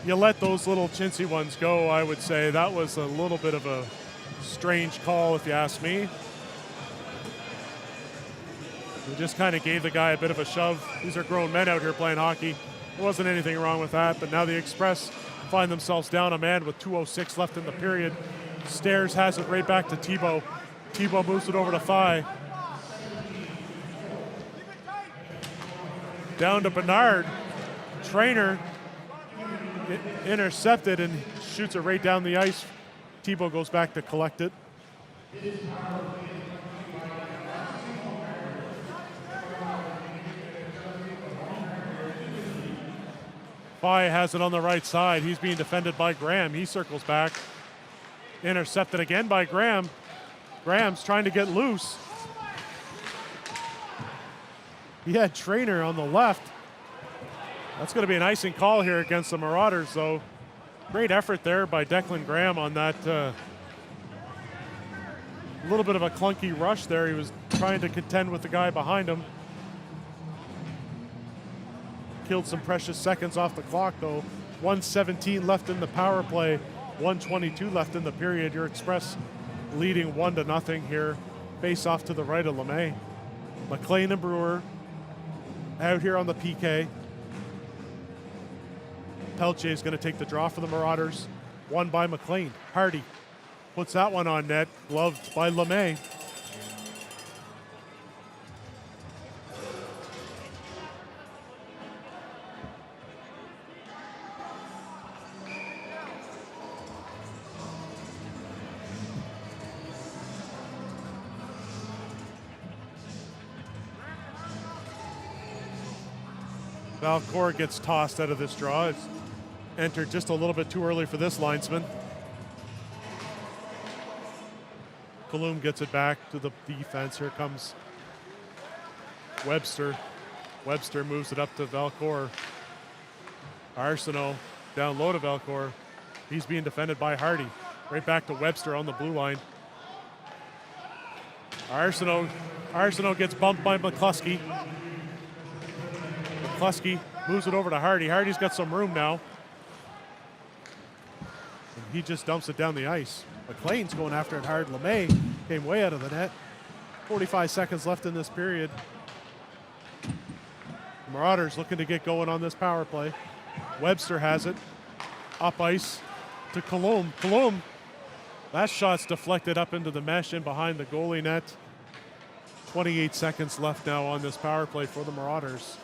You let those little chintzy ones go, I would say. That was a little bit of a strange call, if you ask me. He just kind of gave the guy a bit of a shove. These are grown men out here playing hockey. There wasn't anything wrong with that, but now the Express find themselves down a man with 2:06 left in the period. Stairs has it right back to Thibault. Thibault moves it over to Thigh. Down to Bernard. Trainer intercepted and shoots it right down the ice. Thibault goes back to collect it. Thigh has it on the right side. He's being defended by Graham. He circles back. Intercepted again by Graham. Graham's trying to get loose. He had Trainer on the left. That's going to be an icing call here against the Marauders, though. Great effort there by Declan Graham on that little bit of a clunky rush there. He was trying to contend with the guy behind him. Killed some precious seconds off the clock, though. 1:17 left in the power play. 1:22 left in the period. Your Express leading 1-0 here. Face off to the right of LeMay. McLean and Brewer out here on the PK. Pelche is going to take the draw for the Marauders. Won by McLean. Hardy puts that one on net. Gloved by LeMay. Valcourt gets tossed out of this draw. It's entered just a little bit too early for this linesman. Kaloum gets it back to the defense. Here comes Webster. Webster moves it up to Valcourt. Arsenault down low to Valcourt. He's being defended by Hardy. Right back to Webster on the blue line. Arsenault gets bumped by McCluskey. McCluskey moves it over to Hardy. Hardy's got some room now. And he just dumps it down the ice. McLean's going after it hard. LeMay came way out of the net. 45 seconds left in this period. Marauders looking to get going on this power play. Webster has it. Up ice to Kaloum. Kaloum, that shot's deflected up into the mesh in behind the goalie net. 28 seconds left now on this power play for the Marauders.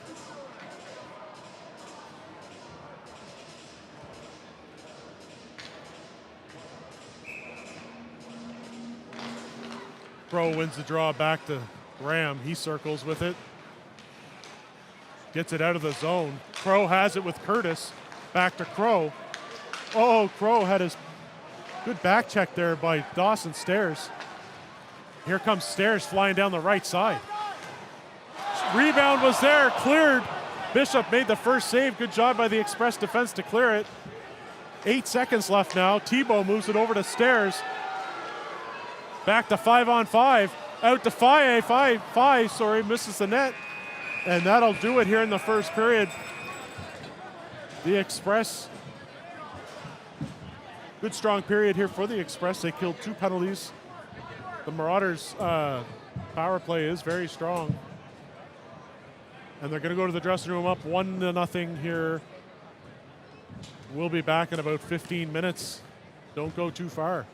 Crow wins the draw back to Graham. He circles with it. Gets it out of the zone. Crow has it with Curtis. Back to Crow. Oh, Crow had his good back check there by Dawson Stairs. Here comes Stairs flying down the right side. Rebound was there, cleared. Bishop made the first save. Good job by the Express defense to clear it. 8 seconds left now. Thibault moves it over to Stairs. Back to 5-on-5. Out to Faye, misses the net. And that'll do it here in the first period. The Express, good strong period here for the Express. They killed 2 penalties. The Marauders' power play is very strong. And they're going to go to the dressing room up 1-0 here. We'll be back in about 15 minutes. Don't go too far.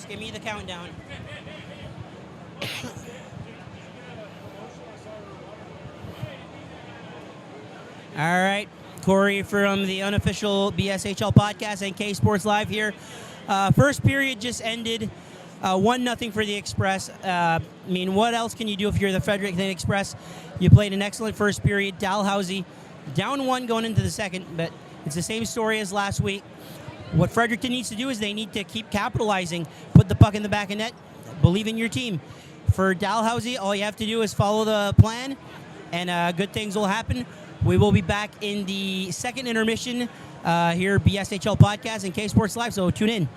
Just give me the countdown. All right, Corey from the unofficial BSHL podcast and K Sports Live here. First period just ended. 1-0 for the Express. I mean, what else can you do if you're the Fredericton Express? You played an excellent first period. Dalhousie down 1 going into the second, but it's the same story as last week. What Fredericton needs to do is they need to keep capitalizing, put the puck in the back of net, believe in your team. For Dalhousie, all you have to do is follow the plan, and good things will happen. We will be back in the second intermission here, BSHL Podcast and K Sports Live, so tune in.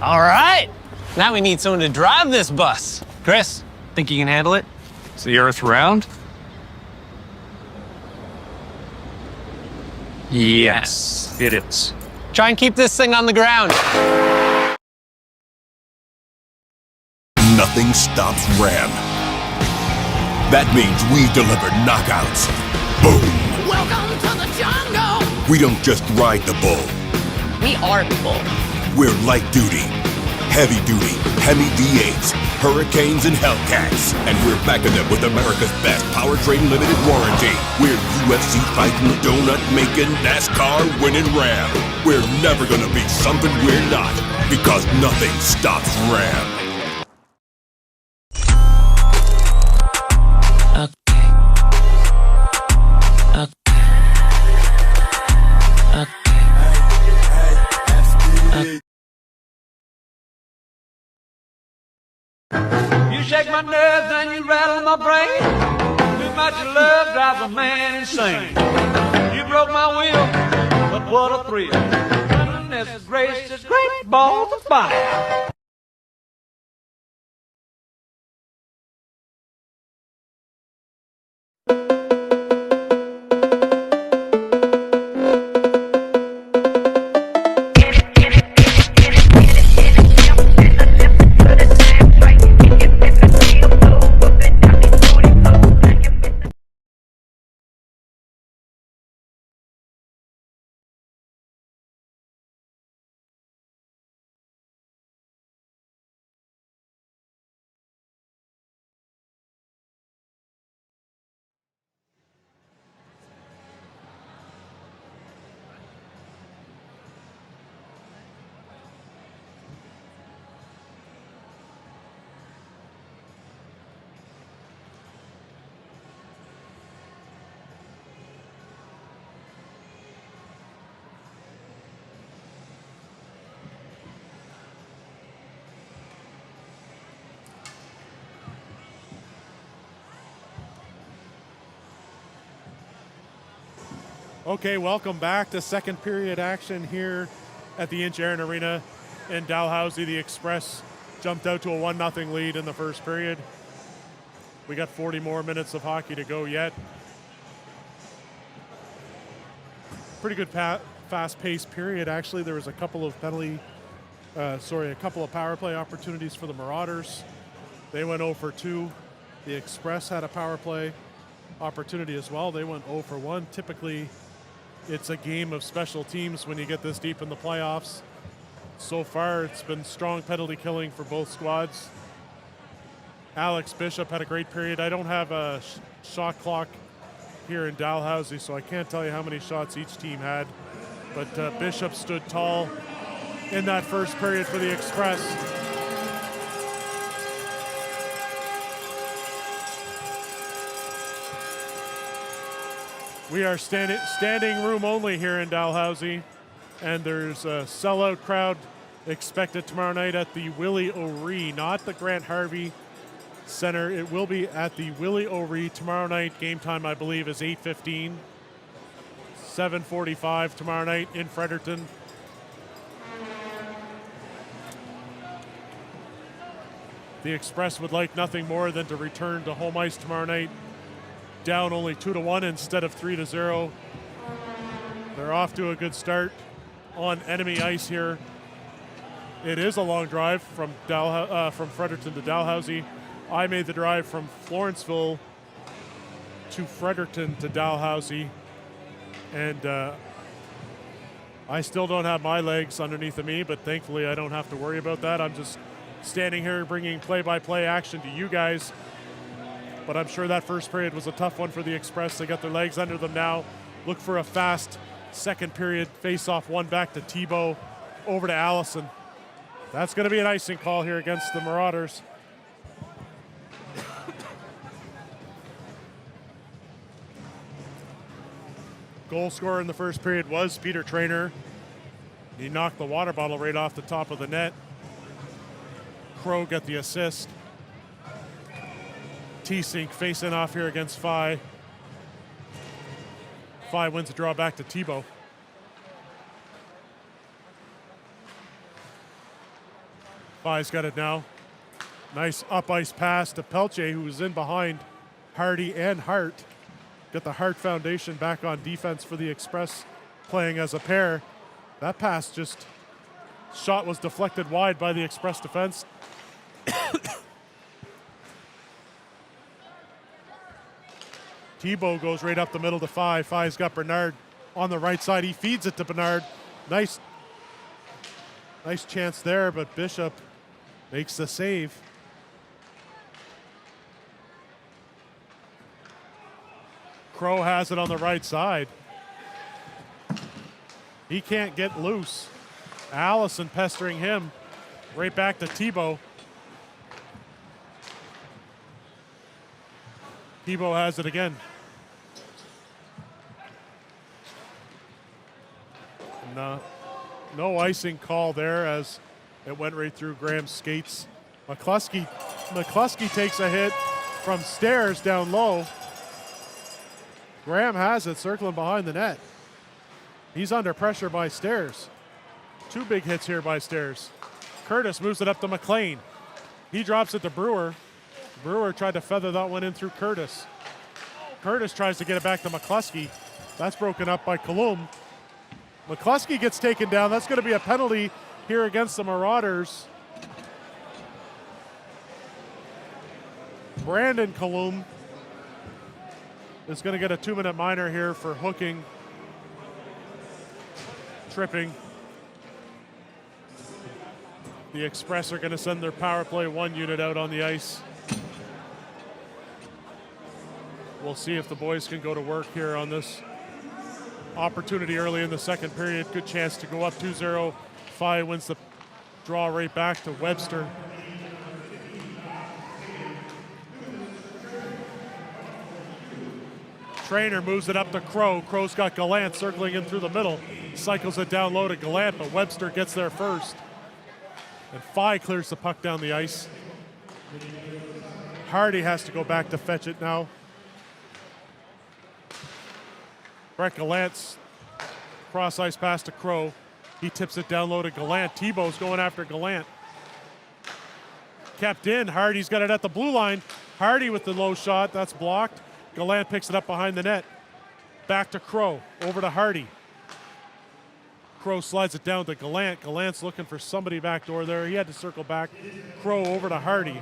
All right. Now we need someone to drive this bus. Chris, think you can handle it? Is the Earth round? Yes, it is. Try and keep this thing on the ground. Nothing stops Ram. That means we deliver knockouts. Boom! Welcome to the jungle! We don't just ride the bull. We are the bull. We're light duty, heavy duty, Hemi V8s, Hurricanes, and Hellcats. And we're backing them with America's best powertrain limited warranty. We're UFC fighting, donut making, NASCAR winning Ram. We're never gonna be something we're not, because nothing stops Ram. You shake my nerves and you rattle my brain. Too much love drives a man insane. You broke my will, but what a thrill. Goodness gracious, great balls of fire. Okay, welcome back to second period action here at the Inch Aaron Arena in Dalhousie. The Express jumped out to a 1-0 lead in the first period. We got 40 more minutes of hockey to go yet. Pretty good fast-paced period, actually. There was a couple of a couple of power play opportunities for the Marauders. They went 0 for 2. The Express had a power play opportunity as well. They went 0 for 1. Typically, it's a game of special teams when you get this deep in the playoffs. So far, it's been strong penalty killing for both squads. Alex Bishop had a great period. I don't have a shot clock here in Dalhousie, so I can't tell you how many shots each team had. But Bishop stood tall in that first period for the Express. We are standing room only here in Dalhousie, and there's a sellout crowd expected tomorrow night at the Willie O'Ree, not the Grant Harvey Center. It will be at the Willie O'Ree tomorrow night. Game time, I believe, is 8:15. 7:45 tomorrow night in Fredericton. The Express would like nothing more than to return to home ice tomorrow night, down only 2-1 instead of 3-0. They're off to a good start on enemy ice here. It is a long drive from Fredericton to Dalhousie. I made the drive from Florenceville to Fredericton to Dalhousie, and I still don't have my legs underneath of me, but thankfully I don't have to worry about that. I'm just standing here bringing play-by-play action to you guys. But I'm sure that first period was a tough one for the Express. They got their legs under them now. Look for a fast second period face-off, one back to Thibault, over to Allison. That's going to be an icing call here against the Marauders. Goal scorer in the first period was Peter Traynor. He knocked the water bottle right off the top of the net. Crow got the assist. T-Sink facing off here against Phi. Phi wins the draw back to Thibault. Fi's got it now. Nice up ice pass to Pelche, who was in behind Hardy and Hart. Get the Hart Foundation back on defense for the Express, playing as a pair. That pass just, shot was deflected wide by the Express defense. Tebow goes right up the middle to Fi. Fi's got Bernard on the right side. He feeds it to Bernard. Nice chance there, but Bishop makes the save. Crow has it on the right side. He can't get loose. Allison pestering him. Right back to Tebow. Tebow has it again. No icing call there as it went right through Graham's skates. McCluskey takes a hit from Stairs down low. Graham has it circling behind the net. He's under pressure by Stairs. 2 big hits here by Stairs. Curtis moves it up to McLean. He drops it to Brewer. Brewer tried to feather that one in through Curtis. Curtis tries to get it back to McCluskey. That's broken up by Colum. McCluskey gets taken down. That's going to be a penalty here against the Marauders. Brandon Colum is going to get a 2-minute minor here for hooking, tripping. The Express are going to send their power play 1 unit out on the ice. We'll see if the boys can go to work here on this opportunity early in the second period. Good chance to go up 2-0. Fi wins the draw right back to Webster. Trainer moves it up to Crow. Crow's got Gallant circling in through the middle. Cycles it down low to Gallant, but Webster gets there first. And Fi clears the puck down the ice. Hardy has to go back to fetch it now. Brett Gallant's cross ice pass to Crow. He tips it down low to Gallant. Tebow's going after Gallant. Kept in. Hardy's got it at the blue line. Hardy with the low shot. That's blocked. Gallant picks it up behind the net. Back to Crow. Over to Hardy. Crow slides it down to Gallant. Gallant's looking for somebody backdoor there. He had to circle back. Crow over to Hardy.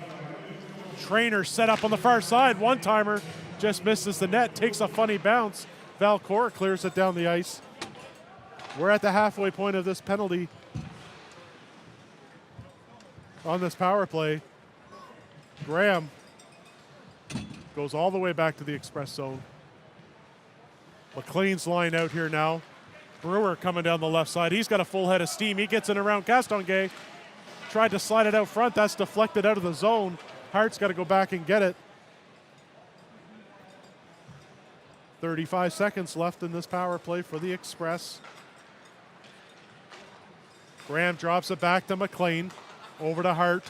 Trainer set up on the far side. One-timer just misses the net. Takes a funny bounce. Valcourt clears it down the ice. We're at the halfway point of this penalty on this power play. Graham goes all the way back to the Express zone. McLean's line out here now. Brewer coming down the left side. He's got a full head of steam. He gets in around Castonguay. Tried to slide it out front. That's deflected out of the zone. Hart's got to go back and get it. 35 seconds left in this power play for the Express. Graham drops it back to McLean. Over to Hart.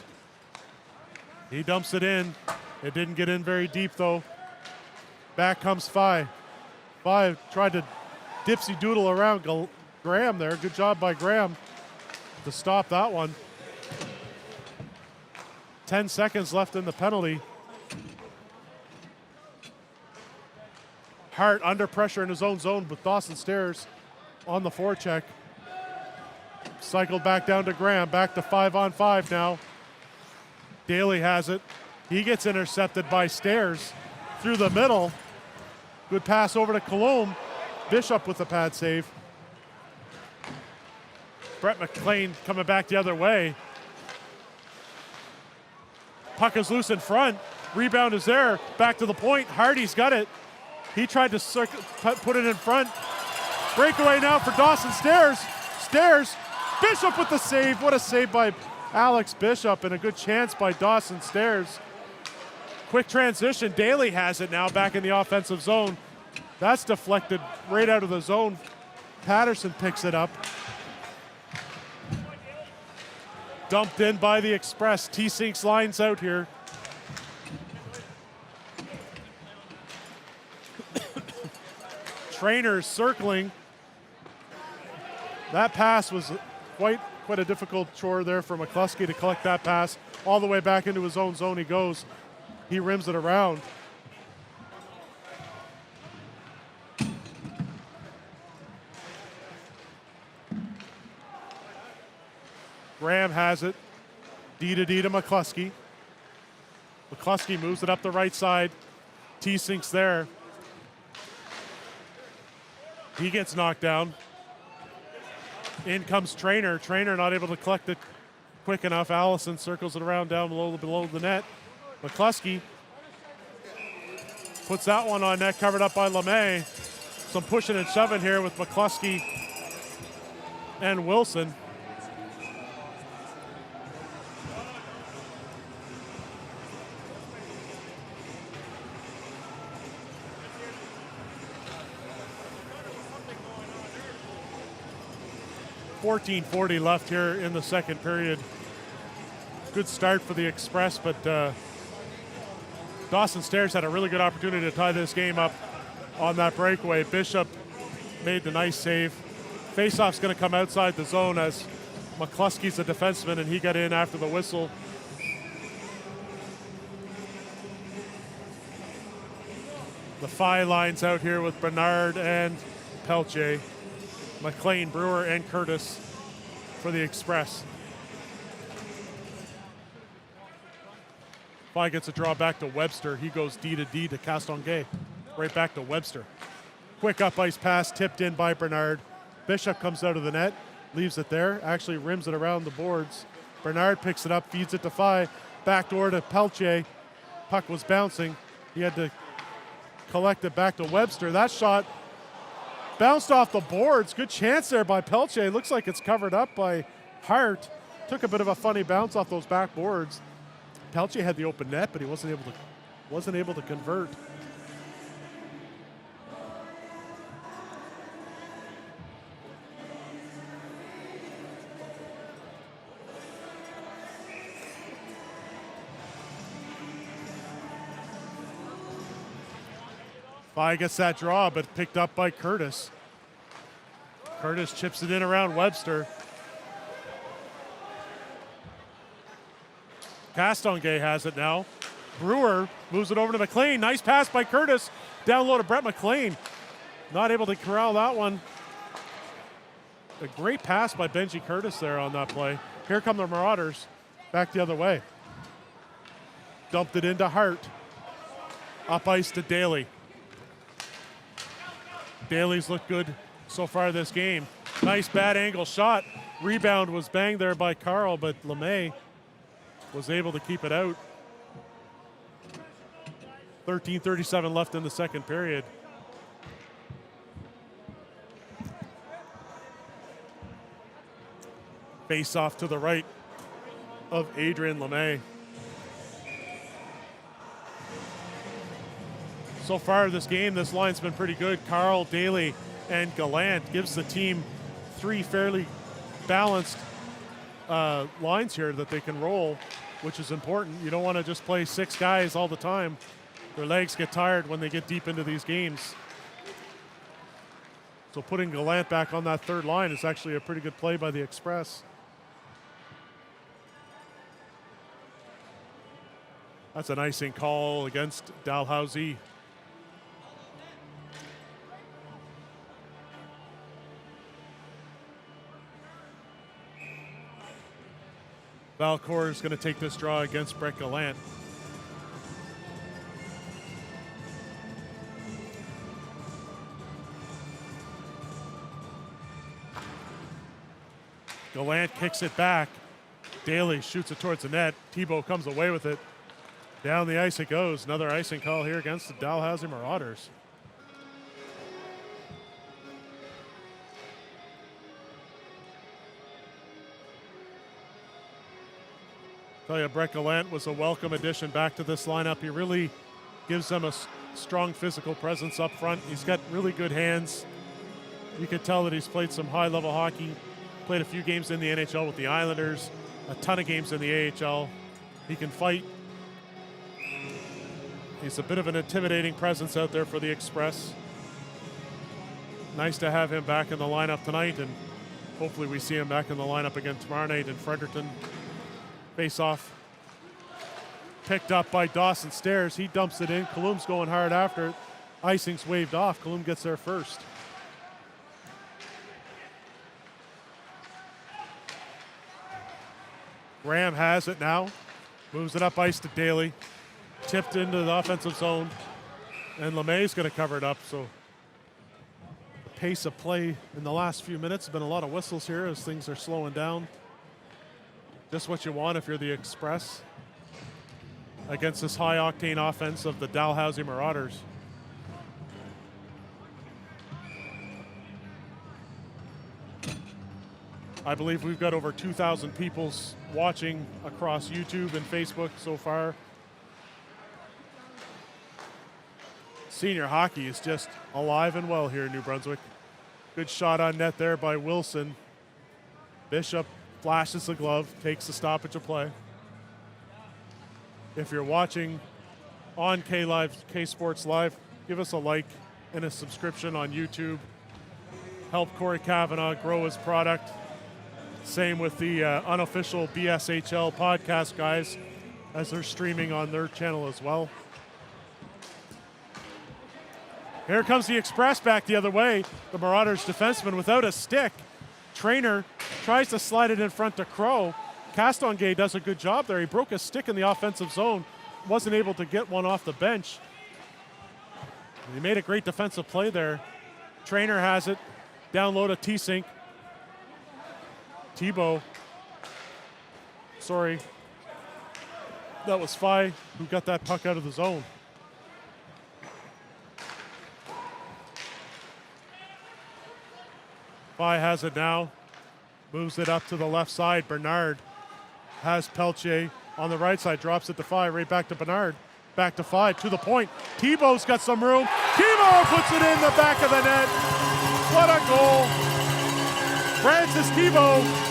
He dumps it in. It didn't get in very deep though. Back comes Fi. Fi tried to dipsy doodle around Graham there. Good job by Graham to stop that one. 10 seconds left in the penalty. Hart under pressure in his own zone with Dawson Stairs on the forecheck. Cycled back down to Graham. Back to 5-on-5 now. Daly has it. He gets intercepted by Stairs through the middle. Good pass over to Colum. Bishop with the pad save. Brett McLean coming back the other way. Puck is loose in front. Rebound is there. Back to the point. Hardy's got it. He tried to put it in front. Breakaway now for Dawson Stairs. Stairs. Bishop with the save. What a save by Alex Bishop and a good chance by Dawson Stairs. Quick transition. Daly has it now back in the offensive zone. That's deflected right out of the zone. Patterson picks it up. Dumped in by the Express. T-Sinks lines out here. Trainer circling. That pass was quite quite a difficult chore there for McCluskey to collect that pass. All the way back into his own zone he goes. He rims it around. Graham has it. D to McCluskey. McCluskey moves it up the right side. T-Sink's there. He gets knocked down. In comes Trainer. Trainer not able to collect it quick enough. Allison circles it around down below the net. McCluskey puts that one on net, covered up by LeMay. Some pushing and shoving here with McCluskey and Wilson. .14:40 left here in the second period. Good start for the Express, but Dawson Stairs had a really good opportunity to tie this game up on that breakaway. Bishop made the nice save. Faceoff's going to come outside the zone as McCluskey's a defenseman and he got in after the whistle. The Phi lines out here with Bernard and Pelche. McLean, Brewer, and Curtis for the Express. Phi gets a draw back to Webster. He goes D to Castonguay. Right back to Webster. Quick up ice pass tipped in by Bernard. Bishop comes out of the net, leaves it there, actually rims it around the boards. Bernard picks it up, feeds it to Phi. Backdoor to Pelche. Puck was bouncing. He had to collect it back to Webster. That shot bounced off the boards. Good chance there by Pelche. Looks like it's covered up by Hart. Took a bit of a funny bounce off those back boards. Pelche had the open net, but he wasn't able to convert. Phi gets that draw, but picked up by Curtis. Curtis chips it in around Webster. Castonguay has it now. Brewer moves it over to McLean. Nice pass by Curtis. Down low to Brett McLean. Not able to corral that one. A great pass by Benji Curtis there on that play. Here come the Marauders. Back the other way. Dumped it into Hart. Up ice to Daly. Daly's looked good so far this game. Nice bad angle shot. Rebound was banged there by Carl, but LeMay was able to keep it out. 13:37 left in the second period. Face off to the right of Adrian LeMay. So far this game, this line's been pretty good. Carl, Daly, and Gallant gives the team three fairly balanced lines here that they can roll, which is important. You don't want to just play six guys all the time. Their legs get tired when they get deep into these games. So putting Gallant back on that third line is actually a pretty good play by the Express. That's an icing call against Dalhousie. Valcourt is going to take this draw against Brett Gallant. Gallant kicks it back. Daly shoots it towards the net. Tebow comes away with it. Down the ice it goes. Another icing call here against the Dalhousie Marauders. Tell you, Brett Gallant was a welcome addition back to this lineup. He really gives them a strong physical presence up front. He's got really good hands. You can tell that he's played some high-level hockey. Played a few games in the NHL with the Islanders, a ton of games in the AHL. He can fight. He's a bit of an intimidating presence out there for the Express. Nice to have him back in the lineup tonight, and Hopefully we see him back in the lineup again tomorrow night in Fredericton. Face off. Picked up by Dawson Stairs. He dumps it in. Kaloum's going hard after it. Icing's waved off. Kaloum gets there first. Graham has it now. Moves it up ice to Daly. Tipped into the offensive zone. And LeMay's going to cover it up. So the pace of play in the last few minutes has been a lot of whistles here as things are slowing down. Just what you want if you're the Express against this high-octane offense of the Dalhousie Marauders. I believe we've got over 2,000 people watching across YouTube and Facebook so far. Senior hockey is just alive and well here in New Brunswick. Good shot on net there by Wilson. Bishop flashes the glove, takes the stoppage of play. If you're watching on K Sports Live, give us a like and a subscription on YouTube. Help Corey Cavanaugh grow his product. Same with the unofficial BSHL podcast guys as they're streaming on their channel as well. Here comes the Express back the other way. The Marauders defenseman without a stick. Trainer tries to slide it in front to Crow. Castonguay does a good job there. He broke a stick in the offensive zone. Wasn't able to get one off the bench. He made a great defensive play there. Trainer has it. Down low to T-Sink. Tebow. Sorry. That was Fye who got that puck out of the zone. Fye has it now. Moves it up to the left side. Bernard has Pelche on the right side. Drops it to Fye. Right back to Bernard. Back to Fye. To the point. Tebow's got some room. Tebow puts it in the back of the net. What a goal. Francis Tebow.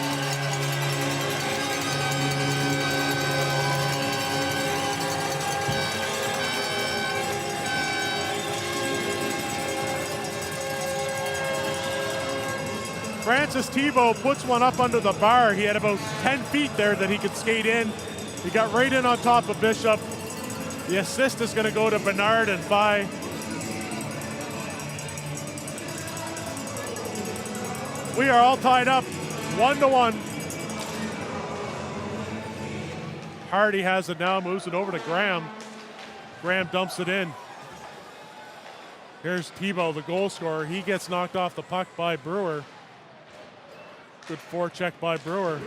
Francis Tebow puts one up under the bar. He had about 10 feet there that he could skate in. He got right in on top of Bishop. The assist is going to go to Bernard and Fye. We are all tied up 1-1. Hardy has it now, moves it over to Graham. Graham dumps it in. Here's Tebow, the goal scorer. He gets knocked off the puck by Brewer. Good forecheck by Brewer.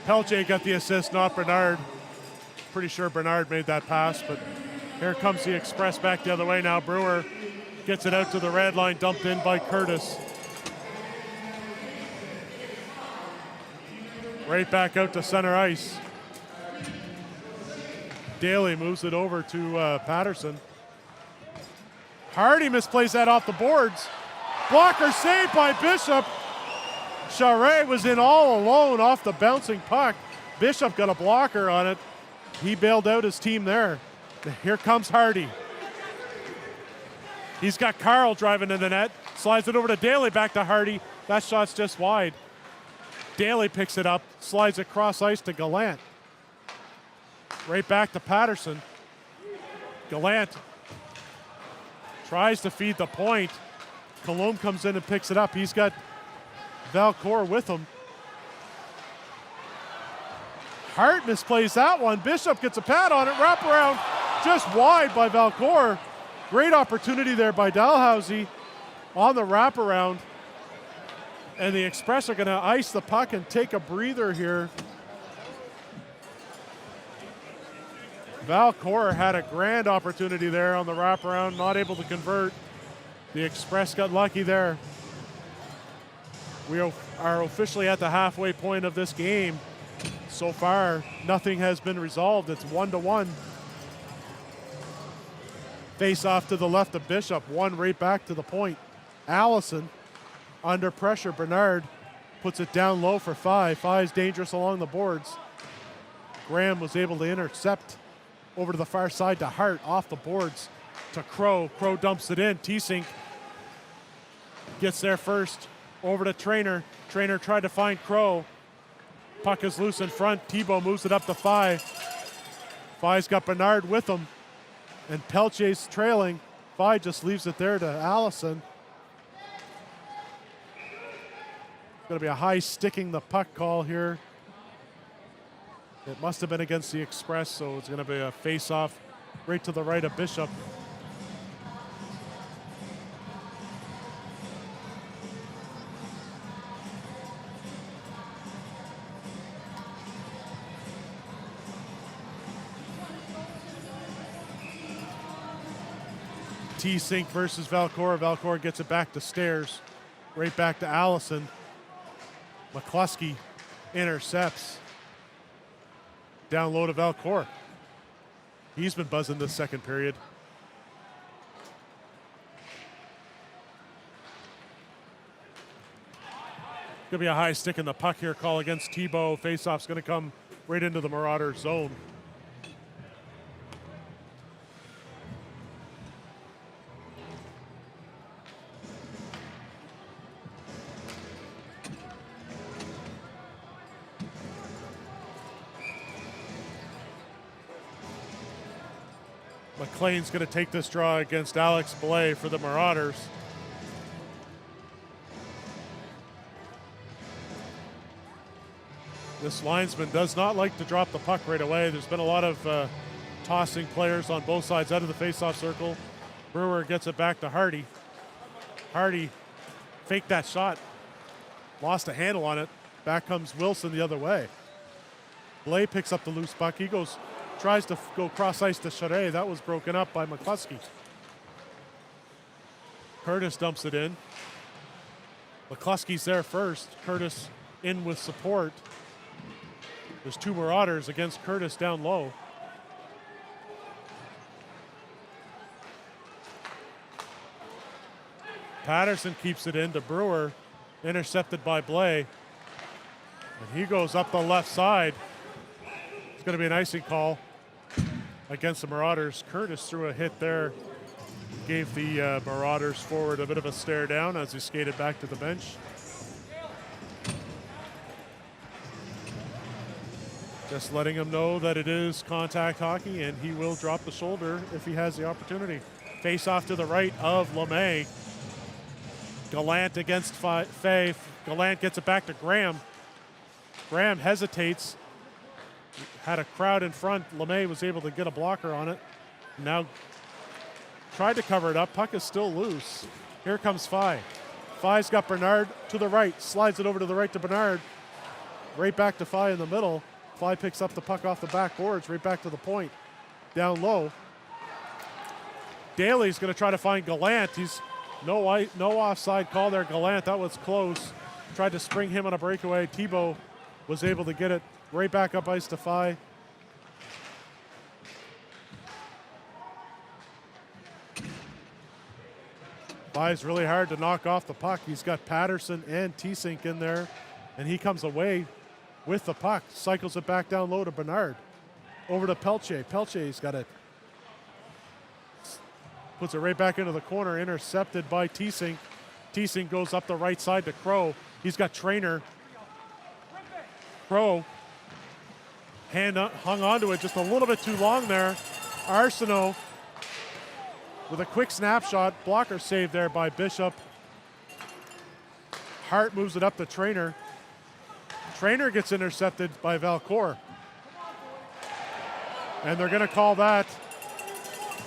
Pelche got the assist, not Bernard. Pretty sure Bernard made that pass, but here comes the Express back the other way now. Brewer gets it out to the red line, dumped in by Curtis. Right back out to center ice. Daly moves it over to Patterson. Hardy misplays that off the boards. Blocker saved by Bishop. Charest was in all alone off the bouncing puck. Bishop got a blocker on it. He bailed out his team there. Here comes Hardy. He's got Carl driving in the net. Slides it over to Daly, back to Hardy. That shot's just wide. Daly picks it up, slides it cross ice to Gallant. Right back to Patterson. Gallant tries to feed the point. Kaloum comes in and picks it up. He's got Valcourt with him. Hart misplays that one. Bishop gets a pad on it. Wraparound just wide by Valcourt. Great opportunity there by Dalhousie on the wraparound. And the Express are going to ice the puck and take a breather here. Valcourt had a grand opportunity there on the wraparound, not able to convert. The Express got lucky there. We are officially at the halfway point of this game. So far, nothing has been resolved. It's 1-1. Face off to the left of Bishop, one right back to the point. Allison under pressure. Bernard puts it down low for Phi. Phi's dangerous along the boards. Graham was able to intercept over to the far side to Hart, off the boards to Crow. Crow dumps it in. T-Sync gets there first, over to Trainer. Trainer tried to find Crow. Puck is loose in front. Tebow moves it up to Phi. Phi's got Bernard with him, and Pelche's trailing. Phi just leaves it there to Allison. It's going to be a high sticking the puck call here. It must have been against the Express, so it's going to be a face-off right to the right of Bishop. T-Sync versus Valcor. Valcor gets it back to Stairs. Right back to Allison. McCluskey intercepts. Down low to Valcor. He's been buzzing this second period. Gonna be a high stick in the puck here call against Tebow. Faceoff's gonna come right into the Marauder zone. McLean's going to take this draw against Alex Blais for the Marauders. This linesman does not like to drop the puck right away. There's been a lot of tossing players on both sides out of the faceoff circle. Brewer gets it back to Hardy. Hardy faked that shot, lost a handle on it. Back comes Wilson the other way. Blais picks up the loose puck. He tries to go cross ice to Charest. That was broken up by McCluskey. Curtis dumps it in. McCluskey's there first. Curtis in with support. There's two Marauders against Curtis down low. Patterson keeps it in to Brewer. Intercepted by Blais. And he goes up the left side. It's going to be an icing call against the Marauders. Curtis threw a hit there. Gave the Marauders forward a bit of a stare down as he skated back to the bench. Just letting him know that it is contact hockey and he will drop the shoulder if he has the opportunity. Face off to the right of LeMay. Gallant against Fay. Gallant gets it back to Graham. Graham hesitates. Had a crowd in front. LeMay was able to get a blocker on it. Now tried to cover it up. Puck is still loose. Here comes Phi. Phi's got Bernard to the right. Slides it over to the right to Bernard. Right back to Phi in the middle. Phi picks up the puck off the backboards. Right back to the point. Down low. Daly's going to try to find Gallant. He's no offside call there. Gallant, that was close. Tried to spring him on a breakaway. Tebow was able to get it right back up ice to Phi. Phi's really hard to knock off the puck. He's got Patterson and T-Sync in there, and he comes away with the puck. Cycles it back down low to Bernard. Over to Pelche. Pelche's got it. Puts it right back into the corner, intercepted by T-Sync. T-Sync goes up the right side to Crow. He's got Trainer. Crow hung onto it just a little bit too long there. Arsenault with a quick snapshot. Blocker saved there by Bishop. Hart moves it up to Trainer. Trainer gets intercepted by Valcor. And they're going to call that.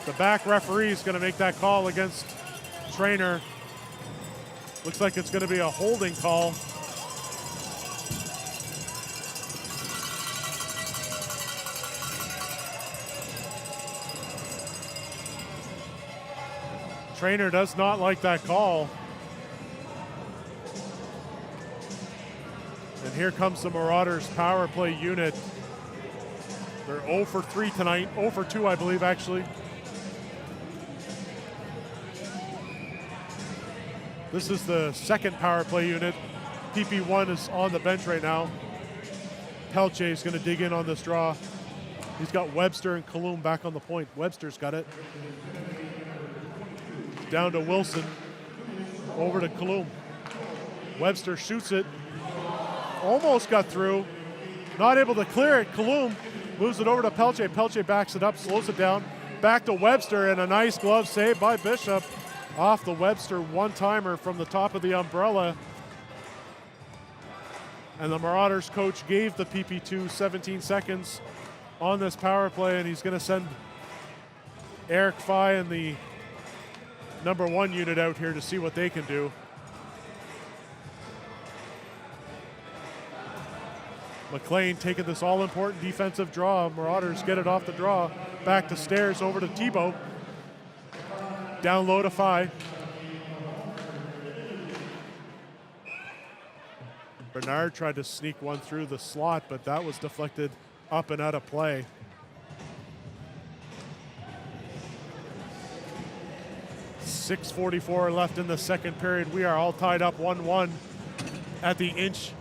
The back referee is going to make that call against Trainer. Looks like it's going to be a holding call. Trainer does not like that call. And here comes the Marauders power play unit. They're 0 for 3 tonight, 0 for 2 I believe actually. This is the second power play unit. PP1 is on the bench right now. Pelche is going to dig in on this draw. He's got Webster and Kalum back on the point. Webster's got it. Down to Wilson. Over to Kalum. Webster shoots it. Almost got through. Not able to clear it. Kalum moves it over to Pelche. Pelche backs it up, slows it down. Back to Webster, and a nice glove save by Bishop. Off the Webster one-timer from the top of the umbrella. And the Marauders coach gave the PP2 17 seconds on this power play, and he's going to send Eric Fye and the number 1 unit out here to see what they can do. McLean taking this all-important defensive draw. Marauders get it off the draw. Back to Stairs, over to Tebow. Down low to Fye. Bernard tried to sneak one through the slot, but that was deflected up and out of play. .644 left in the second period. We are all tied up 1-1 at the Inch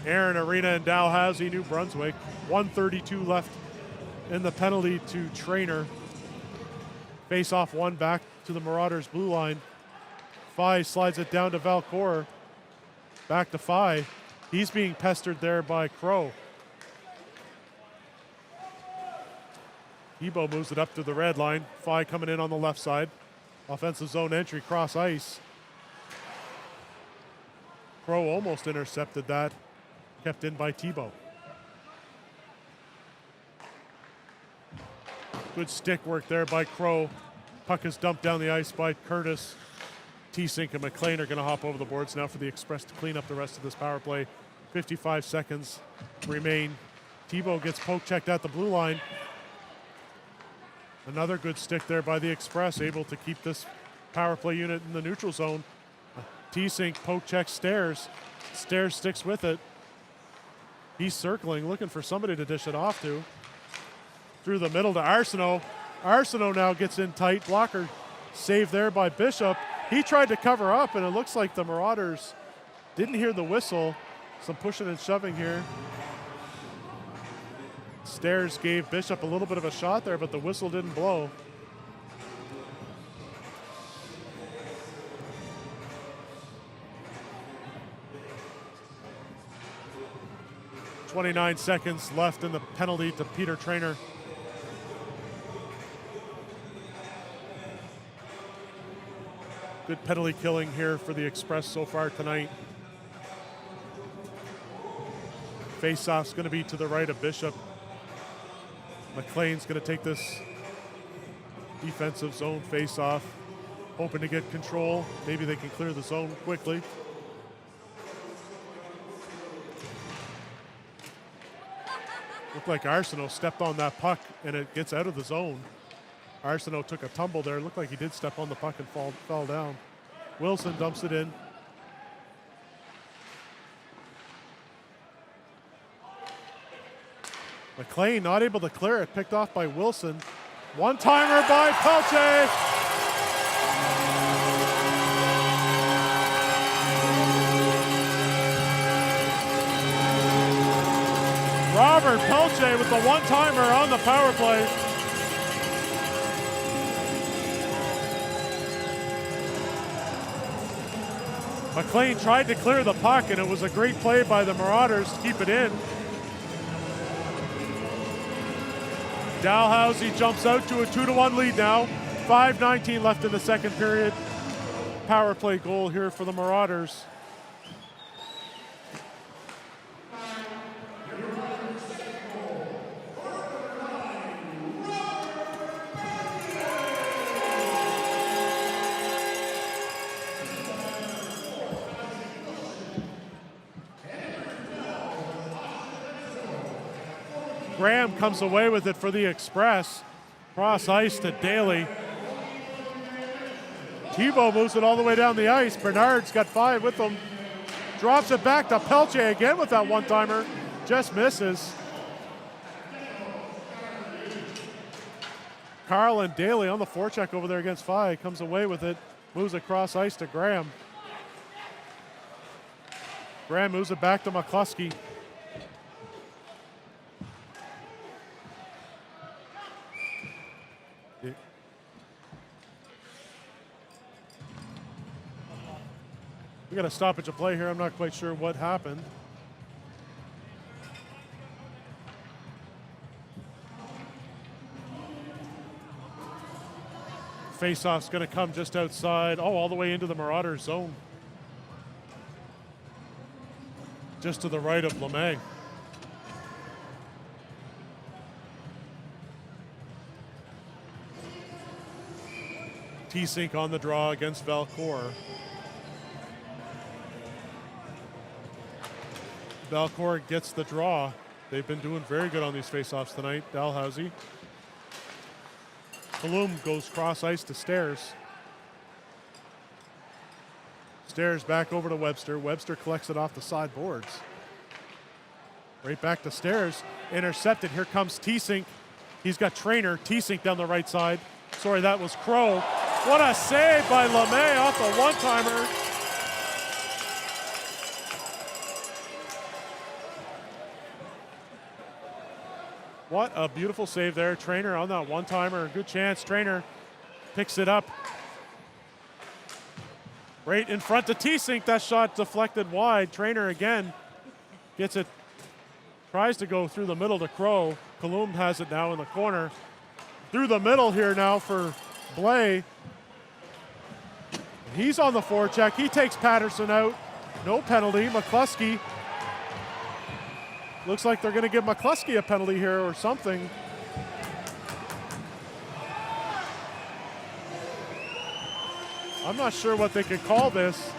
Aaron Arena in Dalhousie, New Brunswick. 1:32 left in the penalty to Trainer. Face off one back to the Marauders blue line. Fye slides it down to Valcour. Back to Fye. He's being pestered there by Crow. Ebo moves it up to the red line. Fye coming in on the left side. Offensive zone entry, cross ice. Crow almost intercepted that. Kept in by Tebow. Good stick work there by Crow. Puck is dumped down the ice by Curtis. T-Sink and McLean are going to hop over the boards now for the Express to clean up the rest of this power play. 55 seconds remain. Tebow gets poke checked at the blue line. Another good stick there by the Express, able to keep this power play unit in the neutral zone. T-Sink poke checks Stairs. Stairs sticks with it. He's circling, looking for somebody to dish it off to. Through the middle to Arsenault. Arsenault now gets in tight. Blocker saved there by Bishop. He tried to cover up, and it looks like the Marauders didn't hear the whistle. Some pushing and shoving here. Stairs gave Bishop a little bit of a shot there, but the whistle didn't blow. .29 seconds left in the penalty to Peter Trainer. Good penalty killing here for the Express so far tonight. Face-off's going to be to the right of Bishop. McLean's going to take this defensive zone face-off, hoping to get control. Maybe they can clear the zone quickly. Looked like Arsenault stepped on that puck and it gets out of the zone. Arsenault took a tumble there. Looked like he did step on the puck and fell down. Wilson dumps it in. McLean not able to clear it. Picked off by Wilson. One-timer by Pelche. Robert Pelche with the one-timer on the power play. McLean tried to clear the puck, and it was a great play by the Marauders to keep it in. Dalhousie jumps out to a 2-1 lead now. 5:19 left in the second period. Power play goal here for the Marauders. Graham comes away with it for the Express. Cross ice to Daly. Tebow moves it all the way down the ice. Bernard's got 5 with him. Drops it back to Pelche again with that one-timer. Just misses. Carl and Daly on the forecheck over there against Fye. Comes away with it. Moves across ice to Graham. Graham moves it back to McCluskey. We got a stoppage of play here. I'm not quite sure what happened. Faceoff's going to come just outside. Oh, all the way into the Marauders zone. Just to the right of LeMay. T-Sync on the draw against Valcourt. Valcourt gets the draw. They've been doing very good on these faceoffs tonight. Dalhousie. Bloom goes cross ice to Stairs. Stairs back over to Webster. Webster collects it off the side boards. Right back to Stairs. Intercepted. Here comes T-Sync. He's got Trainer. T-Sync down the right side. Sorry, that was Crow. What a save by LeMay off the one-timer. What a beautiful save there. Trainer on that one-timer. Good chance. Trainer picks it up. Right in front to T-Sync. That shot deflected wide. Trainer again gets it. Tries to go through the middle to Crow. Kalum has it now in the corner. Through the middle here now for Blais. He's on the forecheck. He takes Patterson out. No penalty. McCluskey. Looks like they're going to give McCluskey a penalty here or something. I'm not sure what they could call this.